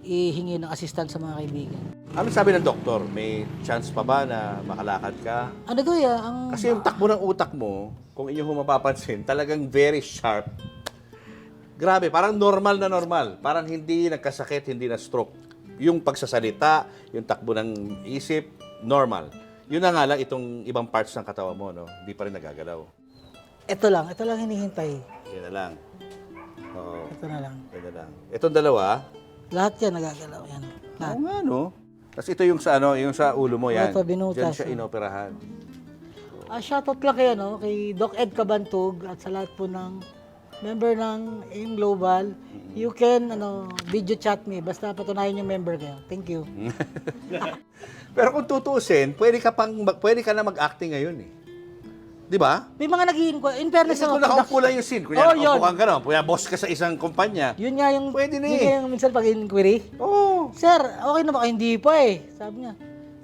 ihingi ng assistant sa mga kaibigan. Ano sabi ng doktor? May chance pa ba na makalakad ka? Kasi yung takbo ng utak mo, kung inyong mapapansin, talagang very sharp. Grabe, parang normal na normal. Parang hindi nagkasakit, hindi na stroke. Yung pagsasalita, yung takbo ng isip, normal. Yun na nga lang, itong ibang parts ng katawan mo, hindi pa rin nagagalaw. Ito lang hinihintay. Yan na lang. Oo. Ito na lang. Yan na lang. Itong dalawa, Lahat yan nagagalaw. Yan. Lahat. oo nga, no? Tapos ito yung sa, yung sa ulo mo, yan. Ito, binutas. Diyan siya inoperahan. Shoutout lang kay, kay Doc Ed Cabantug at sa lahat po ng member ng AIM Global. You can video chat me. Basta patunayan yung member kayo. Thank you. Pero kung tutuusin, pwede ka na mag-acting ngayon eh. Di ba? May mga nag-i-inquire. In fairness, Kasi kung nakaupo lang yung scene, kunya yun. nakaupo ka gano'n, boss ka sa isang kumpanya. Yun nga yung, Pwede na yun eh. nga yung minsan pag-inquiry. Oo. Sir, okay na ba? Hindi pa eh. Sabi niya.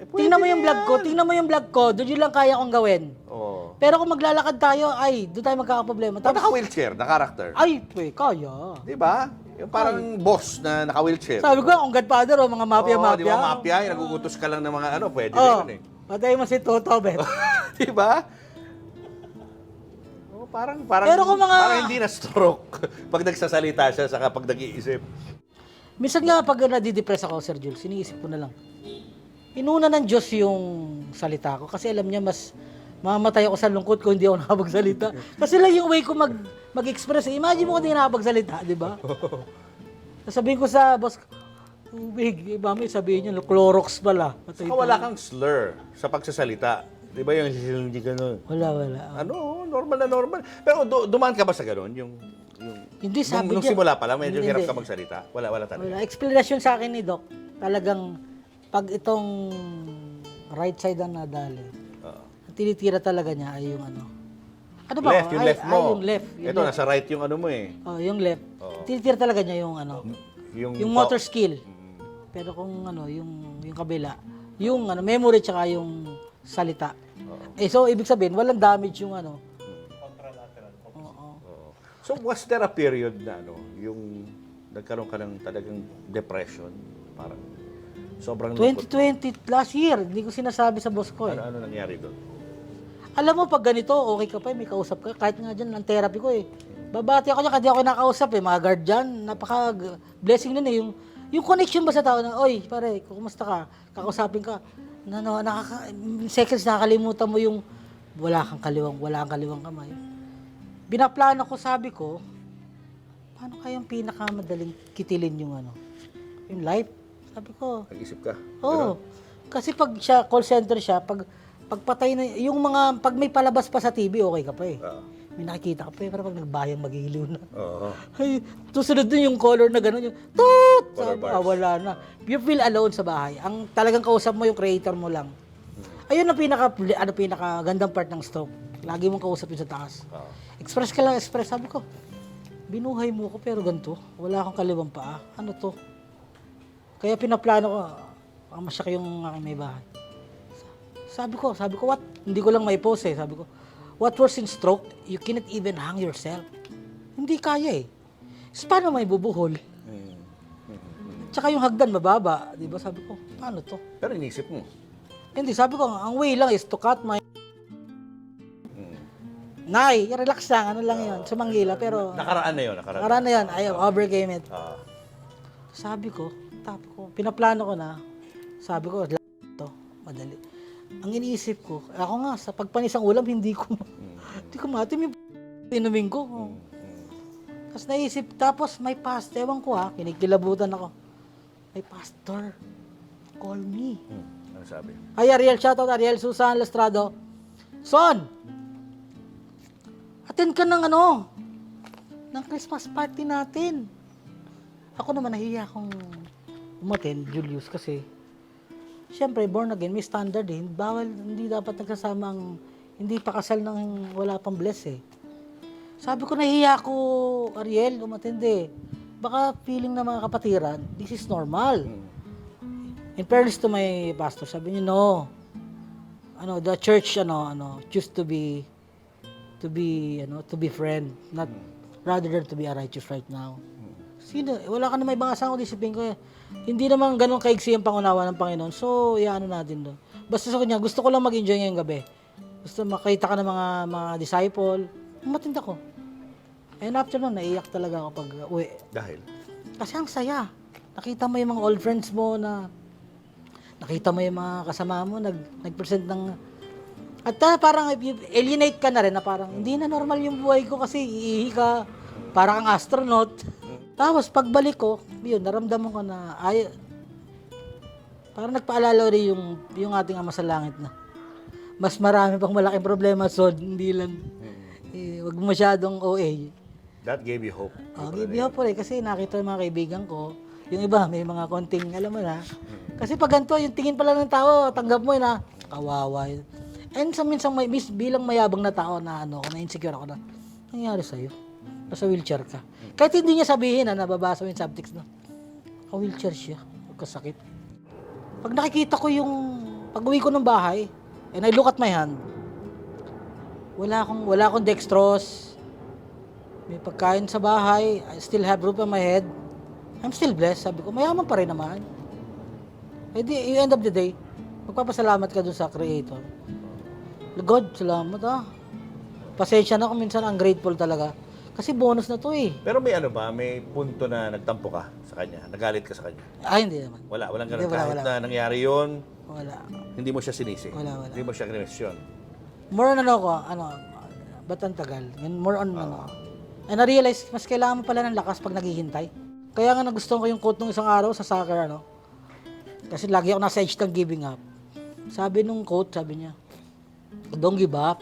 Pwede Tingnan mo na yung vlog ko. yan. Tingnan mo yung vlog ko. Doon yun lang kaya kong gawin. Oo. Pero kung maglalakad tayo, doon tayo magkakaproblema. Pag naka-wheelchair, na character. Kaya. Di ba? Yung parang boss na naka-wheelchair. Sabi ko, ang Godfather o mga mafia-mafia. Di ba, mafia, yung nagugutos ka lang ng mga pwede na Oh, yun eh. patay mo si Toto, Bet. Di ba? Oh, parang Pero kung mga- parang hindi na stroke pag nagsasalita siya saka pag nag-iisip. Minsan nga pag nadidepress ako, Sir Jules, siniisip ko na lang. Inuna ng Diyos yung salita ko kasi alam niya mas mamatay ako sa lungkot kung hindi ako nakapagsalita. Kasi lang yung way ko mag-express. Imagine mo kung hindi nakapagsalita, di ba? Sabihin ko sa boss, tubig. Mami, sabihin niya, Clorox pala. Patay Saka wala kang slur sa pagsasalita. Di ba yung hindi ganun? Wala. Normal na normal. Pero dumaan ka ba sa ganun? Hindi, sabi nung niya. simula pa lang, medyo hirap Hindi. ka magsalita? Wala talaga. Wala. Explanation sa akin ni Doc, talagang pag itong right side ang nadali, ang tinitira talaga niya ay yung Ano ba? Left, yung left mo. yung left. Ito, nasa right yung mo eh. Yung left. Tinitira talaga niya yung yung motor skill. Pero kung yung kabila, yung memory tsaka yung salita. So ibig sabihin walang damage yung So, was there a period na yung nagkaroon ka ng talagang depression? Parang sobrang lungkot. 2020 last year, hindi ko sinasabi sa boss ko eh. Ano nangyari doon? Alam mo pag ganito, okay ka pa, may kausap ka. Kahit nga dyan, ang therapy ko eh. Babati ako dyan, kahit di ako nakausap eh. Mga guard dyan, napaka-blessing nun eh. Yung connection ba sa tao na, oy, pare, kumusta ka? Kakausapin ka. Seconds nakakalimutan mo yung wala kang kaliwang kamay. Binaplano ko, sabi ko, paano kayang pinakamadaling kitilin yung yung life? Sabi ko, Nag-isip ka? oo. Kasi pag siya, call center siya, pagpatay na, pag may palabas pa sa TV, okay ka pa eh. Oo. May nakikita ka pa eh, pero pag nagbayang maghihiliw na. Oo. Ay, susunod dun yung color na gano'n, yung toot! Color Sabi, bars. wala na. You feel alone sa bahay. Ang talagang kausap mo yung creator mo lang. Ayun ang pinaka gandang part ng stroke. Lagi mong kausap yun sa taas. Oo. Express ka lang, express. Sabi ko, binuhay mo ko pero ganito. Wala akong kaliwang paa. Ano to? Kaya pinaplano ko, masyak yung aking may bahay. Sabi ko, what? Hindi ko lang may post eh. Sabi ko, what was in stroke, you cannot even hang yourself. Hindi kaya eh. Paano may bubuhol? Tsaka yung hagdan mababa. Di ba? Sabi ko, paano to? Pero inisip mo. Hindi, sabi ko, ang way lang is to cut my... Nay, relax lang, ano lang yun, sumanggila, pero... Nakaraan na yun. Nakaraan na yan, ayaw, overcame it. Ah. Sabi ko, pinaplano ko na, sabi ko, to, madali. Ang iniisip ko, ako nga, sa pagpanisang ulam, hindi ko matim yung inumin ko. Tapos naisip, tapos may pastor, ewan ko kinikilabutan ako. May pastor, call me. Ano sabi? Ay, Ariel, shoutout Ariel, Susan Lestrado. Son, attend ka ng ng Christmas party natin. Ako naman nahiya akong umattend, Julius, kasi siyempre, born again, may standard eh. Bawal, hindi dapat nagsasama ang hindi pa kasal ng wala pang bless eh. Sabi ko, nahiya ako, Ariel, umattend eh. Baka feeling ng mga kapatiran, this is normal. In fairness to my pastor, sabi niya, no. The church, choose to be friend, not rather than to be a righteous right now. Sino? Wala ka na may ibang asang disipin ko. Hindi naman ganun kaigsi ang pangunawa ng Panginoon. So, natin doon. Basta sa kanya, gusto ko lang mag-enjoy ngayong gabi. Gusto makita ka ng mga disciple. Umattend ako. And after nun, naiyak talaga ako pag uwi. Dahil? Kasi ang saya. Nakita mo yung mga old friends mo nakita mo yung mga kasama mo, nag-present ng... At parang alienate ka na rin na parang hindi na normal yung buhay ko kasi iihi ka, parang kang astronaut. Tapos pagbalik ko, yun, naramdaman ko na parang nagpaalala rin yung ating Ama sa Langit na mas marami pang malaking problema, so hindi lang wag masyadong OA. That gave you hope. Gave me hope rin kasi nakita yung mga kaibigan ko, yung iba may mga konting, alam mo na. Kasi pag ganito, yung tingin pala ng tao, tanggap mo yun kawawa yun. And minsan bilang mayabang na tao na na-insecure ako na, nangyari sa'yo? Nasa wheelchair ka. Kahit hindi niya sabihin nababasa mo yung subtext na, wheelchair siya, magkasakit. Pag nakikita ko pag-uwi ko ng bahay, and I look at my hand, wala akong dextrose, may pagkain sa bahay, I still have roof on my head, I'm still blessed. Sabi ko, mayaman pa rin naman. Eh di, you end of the day, magpapasalamat ka dun sa Creator. God, salamat Pasensya na kung minsan ang grateful talaga. Kasi bonus na to eh. Pero may may punto na nagtampo ka sa kanya? Nagalit ka sa kanya? Ay, hindi naman. Walang ganun. Hindi, Kahit wala. na nangyari yun, Wala. hindi mo siya sinisi? Wala. Hindi mo siya kinemesyon? More on ba't ang tagal? More on And na-realize, mas kailangan mo pala ng lakas pag naghihintay. Kaya nga nagustuhan ko yung quote nung isang araw sa soccer, Kasi lagi ako nasa edge ng giving up. Sabi nung quote, sabi niya, don't give up.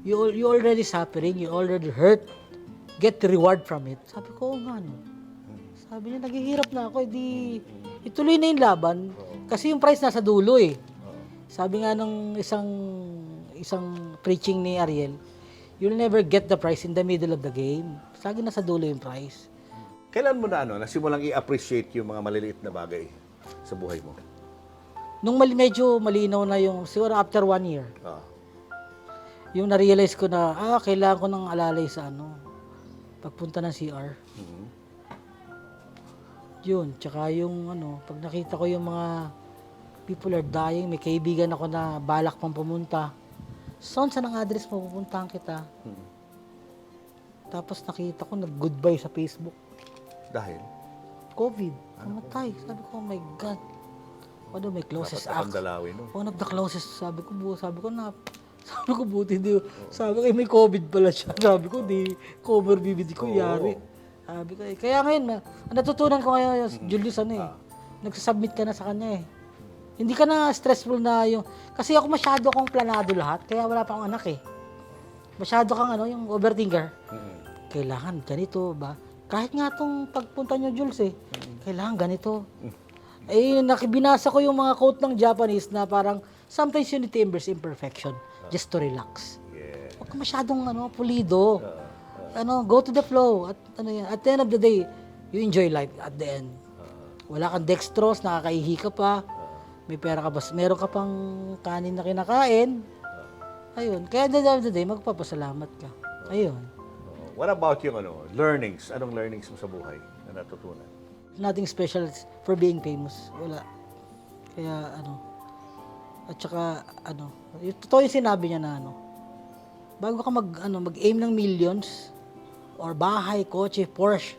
You already suffering, you already hurt. Get the reward from it. Sabi ko, Sabi niya, naghihirap na ako, ituloy na yung laban. Kasi yung prize nasa dulo eh. Sabi nga nung isang preaching ni Ariel, you'll never get the prize in the middle of the game. Lagi nasa dulo yung prize. Kailan mo na nasimulang i-appreciate yung mga maliliit na bagay sa buhay mo? Nung medyo malinaw na siguro after 1 year, yung na-realize ko na, kailangan ko ng alalay sa pagpunta ng CR. Yun, tsaka yung pag nakita ko yung mga people are dying, may kaibigan ako na balak pang pumunta. Son, saan ang address mo? Pupuntahan kita. Tapos nakita ko nag-goodbye sa Facebook. Dahil? COVID. Namatay. Sabi ko, oh my God. May closest act. Dalawin, no? One of the closest. Sabi ko, Sabi ko, buti hindi. Sabi ko, may COVID pala siya. Sabi ko, di comorbidity ko yari. Sabi ko, kaya ngayon, ang natutunan ko ngayon, Julius, nagsasubmit ka na sa kanya eh. Hindi ka na stressful na yung, kasi ako masyado akong planado lahat, kaya wala pa akong anak eh. Masyado kang yung overthinker. Kailangan ganito ba? Kahit nga itong pagpunta nyo, Jules eh, kailangan ganito. Eh, nakibinasa ko yung mga quote ng Japanese na parang, sometimes you need to embrace imperfection just to relax. Huwag ka masyadong pulido. Go to the flow. At the end of the day, you enjoy life at the end. Wala kang dextrose, nakakaihi ka pa. May pera ka ba? Meron ka pang kanin na kinakain. Ayun. Kaya at the end of the day, magpapasalamat ka. Ayun. What about yung learnings? Anong learnings mo sa buhay na natutunan? Nothing special for being famous. Wala. Kaya at saka yung totoo yung sinabi niya na bago ka mag-aim ng millions or bahay, kotse, Porsche,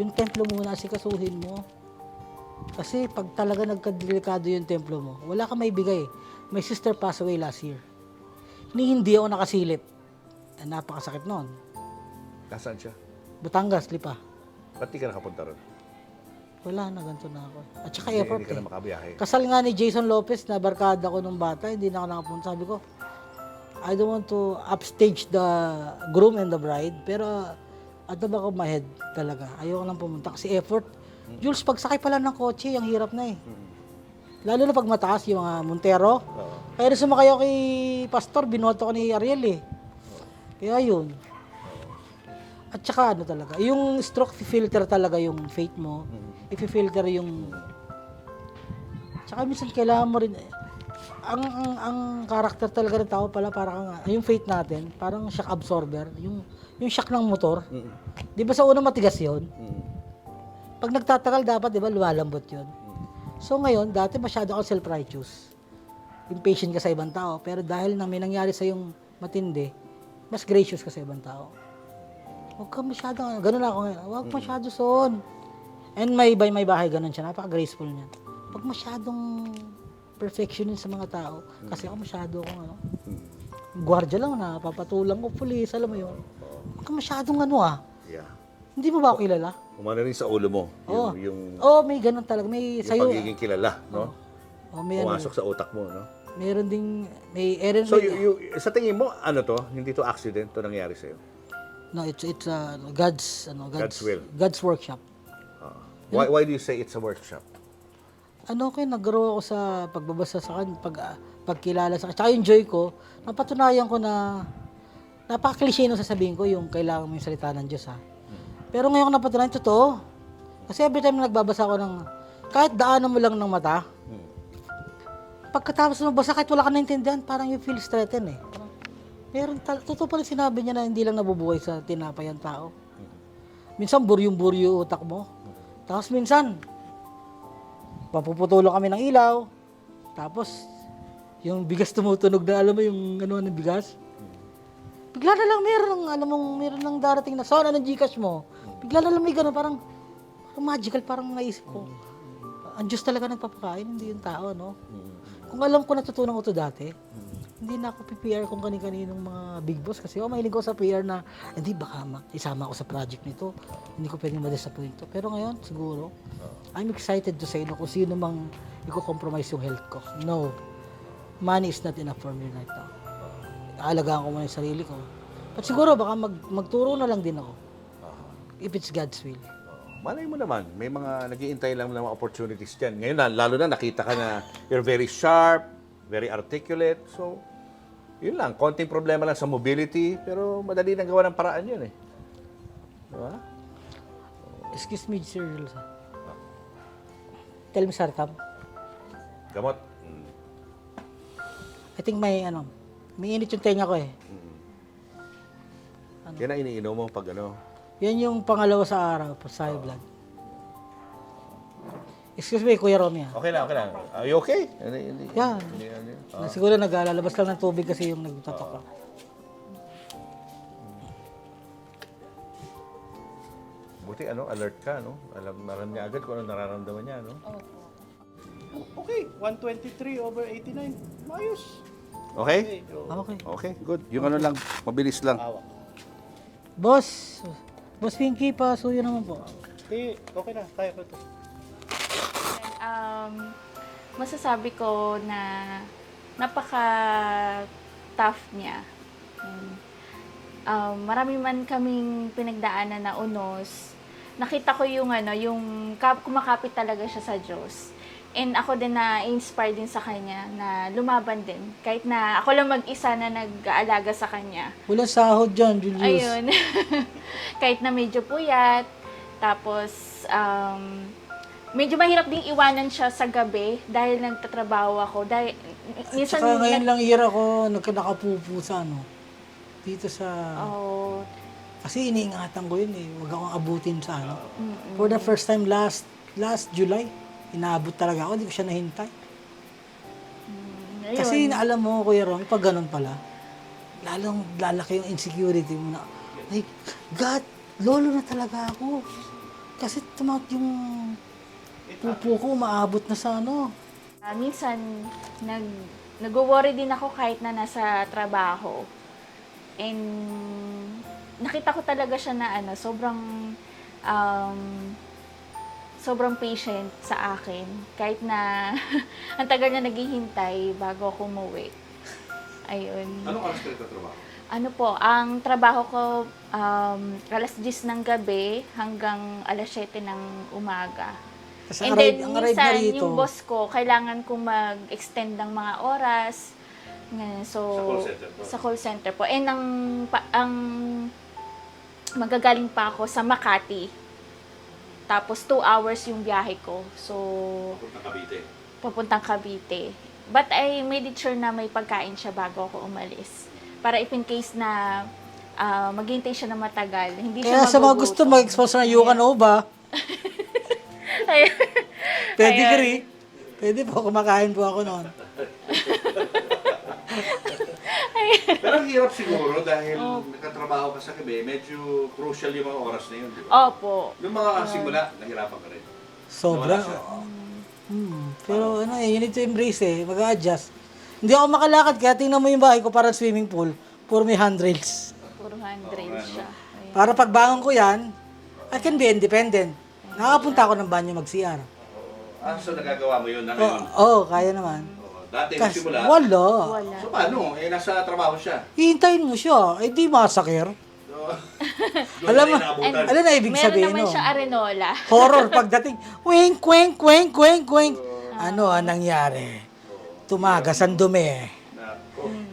yung templo muna asikasuhin mo. Kasi pag talaga nagkadelikado yung templo mo, wala kang maibigay. My sister passed away last year. Hindi ako nakasilip. Napakasakit noon. Nasaan siya? Batangas, Lipa. Ba't di ka nakapunta ron? Wala na, ganito na ako. At saka effort Hindi ka na makabiyahe. Kasal nga ni Jason Lopez na barkada ko nung bata, hindi na ako nakapunta. Sabi ko, I don't want to upstage the groom and the bride, pero at the back of my head talaga, ayoko lang pumunta kasi effort. Jules, pagsakay pala ng kotse, ang hirap na eh. Lalo na pag mataas, yung mga Montero. Kaya nung sumakay ako kay Pastor, binoto ko ni Ariel eh. Kaya yun. At saka talaga, yung stroke filter talaga yung faith mo. I-filter yung... Tsaka minsan kailangan mo rin... Ang karakter talaga ng tao pala, parang yung faith natin, parang shock absorber. Yung shock ng motor. Di ba sa una matigas yun? Pag nagtatagal dapat, di ba, lumalambot yun. So ngayon, dati masyado ako self-righteous. Impatient ka sa ibang tao. Pero dahil na may nangyari sa yung matindi, mas gracious ka sa ibang tao. Huwag ka masyado, ganun ako ngayon. Huwag masyado son. And may bahay, ganun siya. Napaka-graceful niya. Huwag masyadong perfectionist sa mga tao. Kasi ako masyado akong gwardiya lang na, papatulang ko, pulis, alam mo yun. Huwag ka masyadong Yeah. Hindi mo ba ako kilala? Umano rin sa ulo mo. Oo. Yung May ganun talaga. May yung pagiging kilala, no? May Pumasok sa utak mo, no? meron ding, So, sa tingin mo, hindi to accident, to nangyari sa'yo? No, it's God's will. God's workshop. Why do you say it's a workshop? Nag-grow ako sa pagbabasa sa kanya, pagkilala sa kanya. Tsaka yung joy ko, napatunayan ko na napaka-cliche nung sasabihin ko yung kailangan mo yung salita ng Diyos, ha. Pero ngayon ko napatunayan, totoo. Kasi every time na nagbabasa ako kahit daanan mo lang ng mata, pagkatapos mo basa, kahit wala ka naintindihan, parang you feel straightened eh. Totoo pa rin sinabi niya na hindi lang nabubuhay sa tinapay ang tao. Minsan, buryong-buryo utak mo. Tapos minsan, papuputulong kami ng ilaw. Tapos, yung bigas tumutunog na, alam mo yung ng bigas? Bigla na lang meron ng darating na, saan ng Gcash mo? Bigla na lang may gano'n, parang magical, parang naisip ko. Ang Diyos talaga nagpapakain, hindi yung tao, no? Kung alam ko natutunan ko to dati, hindi na ako PPR kung kani-kaninong mga big boss kasi mahilig ko sa PR na hindi baka isama ako sa project nito. Hindi ko pwedeng ma-disappoint to. Pero ngayon, siguro, I'm excited to say no kung sino mang i-compromise yung health ko. No. Money is not enough for me right now. Aalagaan ko muna yung sarili ko. But siguro baka magturo na lang din ako. If it's God's will. Malay mo naman, may mga nag-iintay lang ng mga opportunities dyan. Ngayon, lalo na nakita ka na you're very sharp, very articulate. So, yun lang. Konting problema lang sa mobility, pero madali nang gawa ng paraan yun eh. Diba? Excuse me, Sir Elsa. Tell me, Sartam. Gamot. I think may init yung tenga ko eh. Yan ang iniinom mo pag Yan yung pangalawa sa araw, sa high blood. Excuse me, Kuya Romy. Okay lang. Are you okay? Yan. Siguro naglalabas lang ng tubig kasi yung nagtatok. Buti alert ka, no? Alam niya agad kung ano nararamdaman niya, no? Okay, 123/89. Mayos. Okay? Okay. Okay, good. Yung ano lang, mabilis lang. Boss, Boss Pinky, pasuyo naman po. Okay na, kaya ko ito. Masasabi ko na napaka-tough niya. Marami man kaming pinagdaanan na unos. Nakita ko yung kumakapit talaga siya sa Diyos. And ako din na-inspire din sa kanya na lumaban din. Kahit na ako lang mag-isa na nag-aalaga sa kanya. Wala sahod dyan, Julius. Ayun. Kahit na medyo puyat. Tapos, medyo mahirap ding iwanan siya sa gabi dahil nagtatrabaho ako. Dahil, minsan, Tsaka ngayon lang year ako nakapupo sa dito sa... Oh, Kasi iniingatan ko yun Huwag akong abutin sa For the first time last July, inaabot talaga ako. Hindi ko siya nahintay. ayun. Kasi alam mo, Kuya Ron, pag ganun pala, lalong lalaki yung insecurity mo na, ay, God, lolo na talaga ako. Kasi yung pupo ko, maabot na sa Minsan, nag-worry din ako kahit na nasa trabaho. And nakita ko talaga siya na sobrang patient sa akin. Kahit na ang tagal niya naghihintay bago ako umuwi. Ayun. Anong oras ka nagtatrabaho? Ano po, ang trabaho ko alas 10 ng gabi hanggang alas 7 ng umaga. Kasi And then, ang arrive na minsan, rito, yung boss ko, kailangan kong mag-extend ng mga oras. Ganyan. So, Sa call center po? Sa call center po. And ang magagaling pa ako sa Makati. Tapos, 2 hours yung biyahe ko. So, Pupunta Cavite. papuntang Cavite. But I made it sure na may pagkain siya bago ako umalis. Para if in case na maghintay siya na matagal, hindi siya kaya sa mga gusto magugutom. mag-expose ng Yukanova, Ayun. pedigree, pwede po, kumakain po ako noon. Pero ang hirap siguro dahil nakatrabaho ka sa gabi, medyo crucial yung mga oras na yun, di ba? Opo. Yung mga simula, nahirapan ka rin. Sobra. Nawala siya. Pero you need to embrace mag-a-adjust. Hindi ako makalakad, kaya tingnan mo yung bahay ko parang swimming pool. Puro may handrails. Puro handrails siya. Ayun. Para pagbangon ko yan, I can be independent. Nakapunta ako ng banyo mag-CR. So nagagawa mo yun na ngayon? Oo, kaya naman. Dati Kasi, simula. wala. Wala. So paano? Nasa trabaho siya. Hihintayin mo siya. Eh, di masakir. So, Alam mo, naabutan. alam na ibig Meron sabihin, naman no? siya arenola. Horror pagdating. Wink, wink, wink, wink, wink. Ano ang nangyari? Tumagas ang dumi.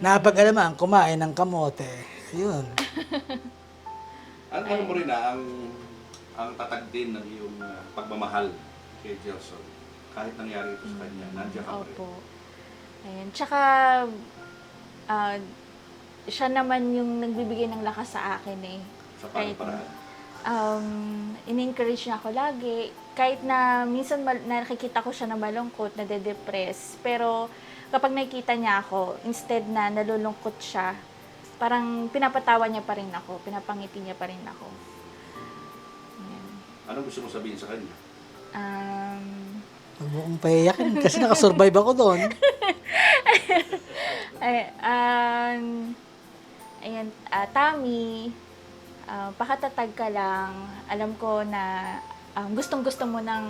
Napag-alaman, kumain ng kamote. Yun. Ano mo rin ang tatag din ng iyong pagmamahal kay Gelson? Kahit nangyari ito sa kanya, nandiyan ka pa rin. Opo. Ayun. Tsaka, siya naman yung nagbibigay ng lakas sa akin eh. Sa paano paraan? In-encourage niya ako lagi. Kahit na minsan nakikita ko siya na malungkot, nade-depress. Pero kapag nakikita niya ako, instead na nalulungkot siya, parang pinapatawa niya pa rin ako, pinapangiti niya pa rin ako. Ayan. Anong gusto mo sabihin sa kanya? Huwag mo kong payayakin kasi nakasurvive ako doon. Ayan, Tami, pakatatag ka lang. Alam ko na gustong-gusto mo nang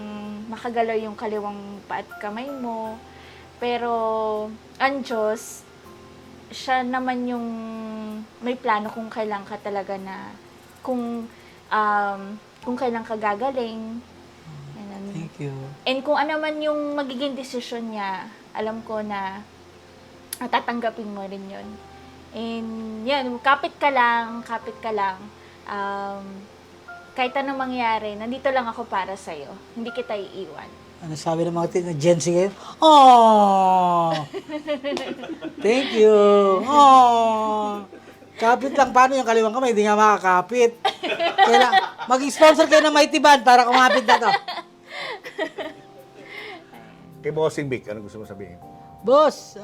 makagalaw yung kaliwang pa at kamay mo. Pero, ang Diyos, siya naman yung may plano kung kailan ka talaga na, kung kailan ka gagaling. Ganun. Thank you. And kung ano man yung magiging desisyon niya, alam ko na tatanggapin mo rin yun. And yan, kapit ka lang. Kahit anong mangyari, nandito lang ako para sa'yo. Hindi kita iiwan. Ano sabi ng mga Gen Z ngayon? Oh! Thank you. Oh! Kapit lang. Paano yung kaliwang kamay? Hindi nga makakapit. Mag-sponsor kayo ng Mighty Band para kumapit na to. Kay Bossing Vic, anong gusto mo sabihin? Boss,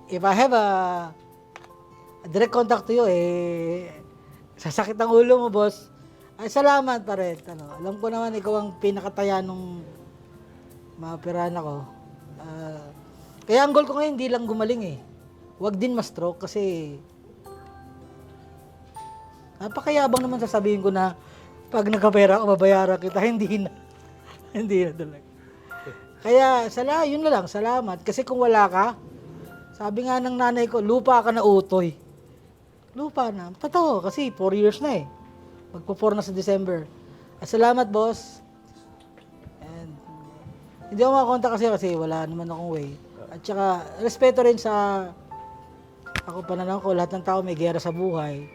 if I have a direct contact to you, sasakit ang ulo mo, boss. Ay, salamat pa rin. Alam ko naman, ikaw ang pinakataya nung maoperahan ako. Kaya ang goal ko ngayon, hindi lang gumaling eh. Huwag din ma-stroke kasi napakayabang naman sasabihin ko na pag nagkapera ako, babayaran kita. Hindi na. Hindi na talaga. Kaya, yun na lang, salamat. Kasi kung wala ka, sabi nga ng nanay ko, lupa ka na utoy. Lupa na. Totoo, kasi 4 years na eh. Magpo-4 na sa December. Salamat, boss. And, hindi ako makakonta kasi wala naman akong way. At saka, respeto rin sa ako pananaw ko, lahat ng tao may gera sa buhay.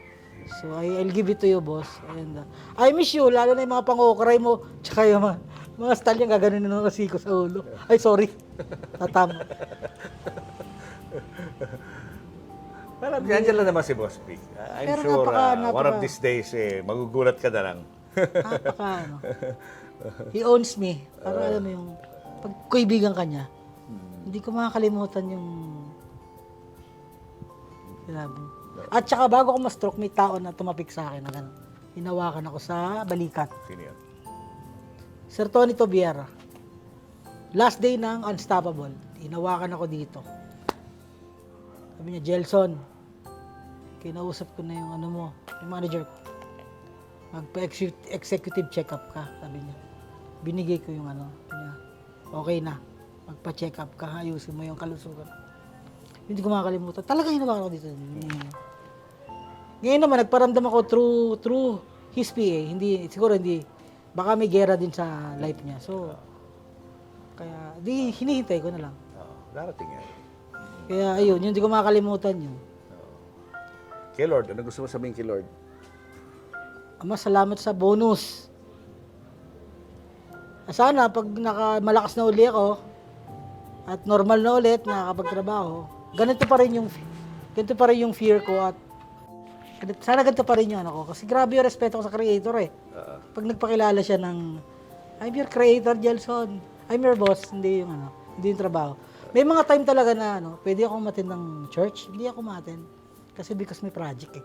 So, I'll give it to you, boss. And, I miss you, lalo na yung mga pang-okray mo, tsaka yung mga style yung gaganin ng kasiko sa ulo. Ay, sorry. Tatama. Parang dyan lang naman si Boss P. I'm Pero sure napaka- one of these days, magugulat ka na lang. He owns me. Parang alam mo yung, pag kaibigan ka niya, hindi ko makakalimutan yung sinabi. At saka bago ako ma-stroke, may tao na tumapik sa akin na gano'n. Hinawakan ako sa balikat. Sino yan? Sir Tony Tobiera. Last day ng Unstoppable. Hinawakan ako dito. Sabi niya, Jelson, kinausap ko na yung ano mo, yung manager ko. Magpa-executive check-up ka, sabi niya. Binigay ko yung ano, niya. Okay na. Magpa-check up ka, ayusin mo yung kalusugan. Hindi ko makakalimutan. Talagang hinawakan ako dito. Ngayon naman, nagparamdam ako through his PA. Siguro hindi, baka may gera din sa life niya. So, kaya, hinihintay ko na lang. Darating yan. Kaya, ayun, hindi ko makakalimutan yun. Kay Lord, ano gusto mo sabihin kay Lord? Ama, salamat sa bonus. Sana, pag malakas na uli ako, at normal na ulit, nakakapagtrabaho, ganito pa rin yung fear ko at sana ganito pa rin yung ano ko. Kasi grabe yung respeto ko sa creator eh. Pag nagpakilala siya ng, I'm your creator, Jelson. I'm your boss. Hindi yung trabaho. May mga time talaga na pwede akong matin ng church. Hindi ako matin. Kasi because may project eh.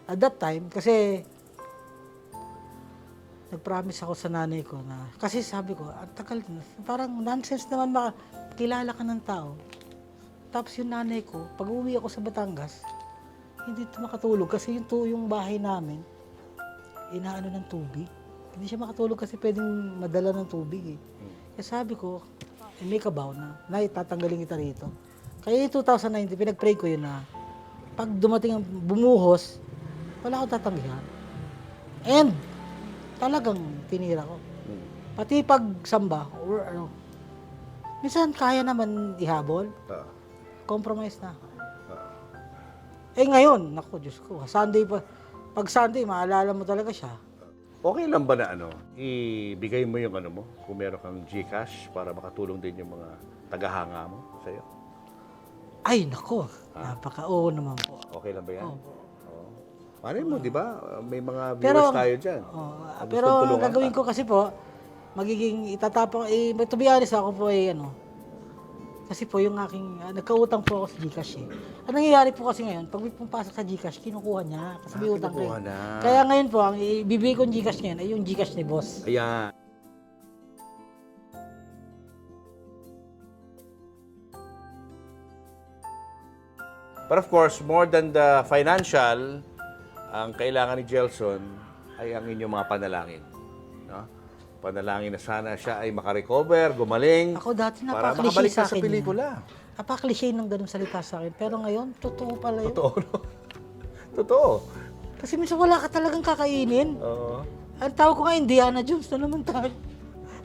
At that time, kasi nag-promise ako sa nanay ko na, kasi sabi ko, ang tagal na, parang nonsense naman makilala ka ng tao. Tapos yung nanay ko, pag uwi ako sa Batangas, hindi ito makatulog kasi yung bahay namin, inaano ng tubig. Hindi siya makatulog kasi pwedeng madala ng tubig eh. Kaya sabi ko, I make a vow na, tatanggalin kita rito. Kaya yung 2019, pinag-pray ko yun na, pag dumating ang bumuhos, wala akong tatanggihan. And, talagang tinira ko. Pati pagsamba, or minsan kaya naman ihabol. Compromise na. Ngayon, naku, Diyos ko, pag Sunday, maalala mo talaga siya. Okay lang ba na ibigay mo yung mo, kung meron kang GCash para makatulong din yung mga tagahanga mo sa'yo? Ay, naku, napaka-oo naman po. Okay lang ba yan? Oo. Malay mo, di ba? May mga viewers Pero, tayo dyan. Pero ang gagawin ko kasi po, magiging itatapang, to be honest, ako po kasi po yung aking, nagkautang po ako sa GCash eh. Ang nangyayari po kasi ngayon, pag may pumapasok sa GCash, kinukuha niya kasi may utang ko kinukuha eh. na. Kaya ngayon po, ang ibibigay kong GCash ngayon ay yung GCash ni boss. Ayan. But of course, more than the financial, ang kailangan ni Jelson ay ang inyong mga panalangin. No? Panalangin na sana siya ay makarecover, gumaling, Ako dati para napaka-cliche makabalik sa na sa akin pelikula. Napaka-cliche ng ganung salita sa akin. Pero ngayon, totoo pala yun. Totoo, no? Totoo. Kasi minsan wala ka talagang kakainin. Oo. Ang tawag ko nga, Indiana Jones na naman tayo.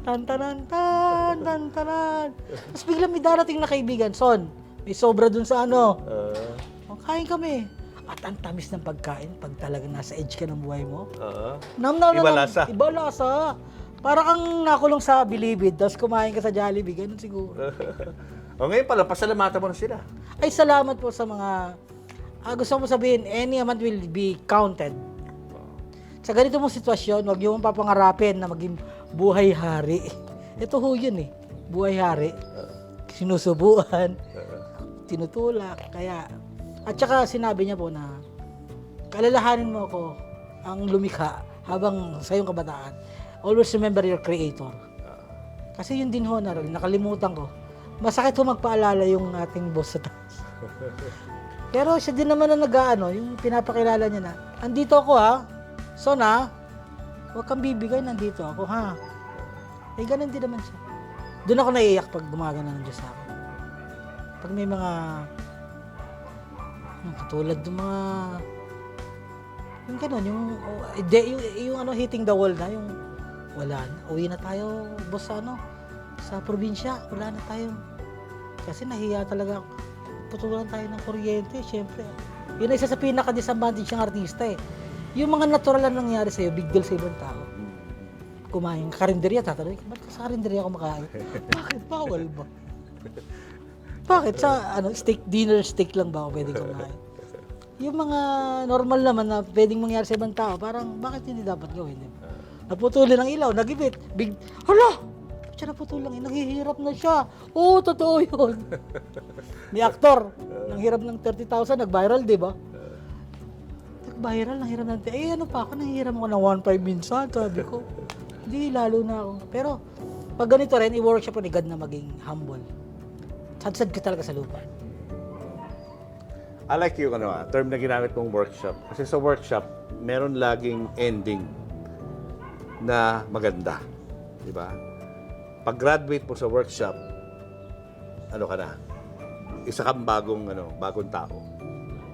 Tan-tanan-tan, tan-tanan. Tapos biglang may darating na kaibigan, Son, may sobra dun sa kain kami. At ang tamis ng pagkain, pag talagang nasa edge ka ng buhay mo. Iba lasa. Iba lasa. Para kang nakulong sa Bilibid, tapos kumain ka sa Jollibee, ganun siguro. O ngayon pala, pasalamatan mo na sila. Ay, salamat po sa mga, gusto mo sabihin, any amount will be counted. Sa ganito mong sitwasyon, huwag yung papangarapin na maging buhay hari. Ito ho yun eh, buhay hari. Sinusubuan, tinutulak, kaya, at saka sinabi niya po na, kalalahanin mo ako ang lumikha habang sa iyong kabataan. Always remember your creator. Kasi yun din ho na rin, nakalimutan ko. masakit ho magpaalala yung ating boss sa taas. Pero siya din naman na nag-ano, yung pinapakilala niya na, andito ako ha, Son ha, huwag kang bibigay, nandito ako ha. Eh, ganun din naman siya. Doon ako naiiyak pag gumagana ng Diyos sa akin. Pag may mga, katulad ng mga, yung ganun, yung ano, hitting the wall na, yung wala na, uwi na tayo, boss, sa probinsya, wala na tayo. Kasi nahiya talaga, putulan tayo ng kuryente, syempre. Yun ay isa sa pinaka-disadvantage ng artista eh. Yung mga natural na nangyari sa'yo, big deal sa ibang tao. Kumain ka karinderya, tatanungin, ba't ka sa karinderya kumakain? Bakit? Bawal ba? Bakit? Sa dinner steak lang ba ako pwedeng kumain? Yung mga normal naman na pwedeng mangyari sa ibang tao, parang bakit hindi dapat gawin? Naputulin ng ilaw, nagibit, hala! Siya naputulin, naghihirap na siya. Oo, totoo yun. May aktor, nanghirap ng 30,000, nag-viral, di ba? Nag-viral, nanghirap ng ano pa ako, nanghiram ako ng 1.5 minsan, sabi ko. Hindi, lalo na ako. Pero, pag ganito rin, i-workshop ko ni God na maging humble. Sad-sad ka talaga sa lupa. I like yung term na ginamit mong workshop. Kasi sa workshop, meron laging ending na maganda. Di ba? Pag-graduate mo sa workshop, ano ka na? Isa kang bagong tao.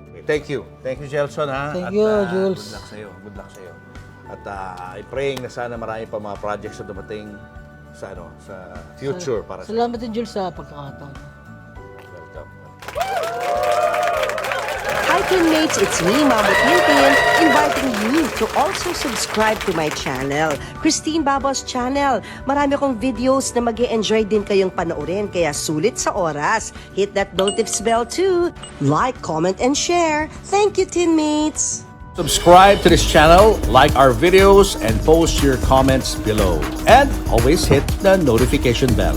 Okay, thank you. Thank you, Gelson, ha? Thank you, Jules. Good luck sa'yo. Good luck sa'yo. At I'm praying na sana marami pa mga projects na dumating sa future para sa Salamat din, Jules, sa pagkakataon. welcome. Hi teammates, it's me, Mama Tintin, inviting you to also subscribe to my channel, Christine Babos Channel. Marami akong videos na mag-e-enjoy din kayong panoorin, kaya sulit sa oras. Hit that notifs bell too. Like, comment, and share. Thank you, teammates! Subscribe to this channel, like our videos, and post your comments below. And always hit the notification bell.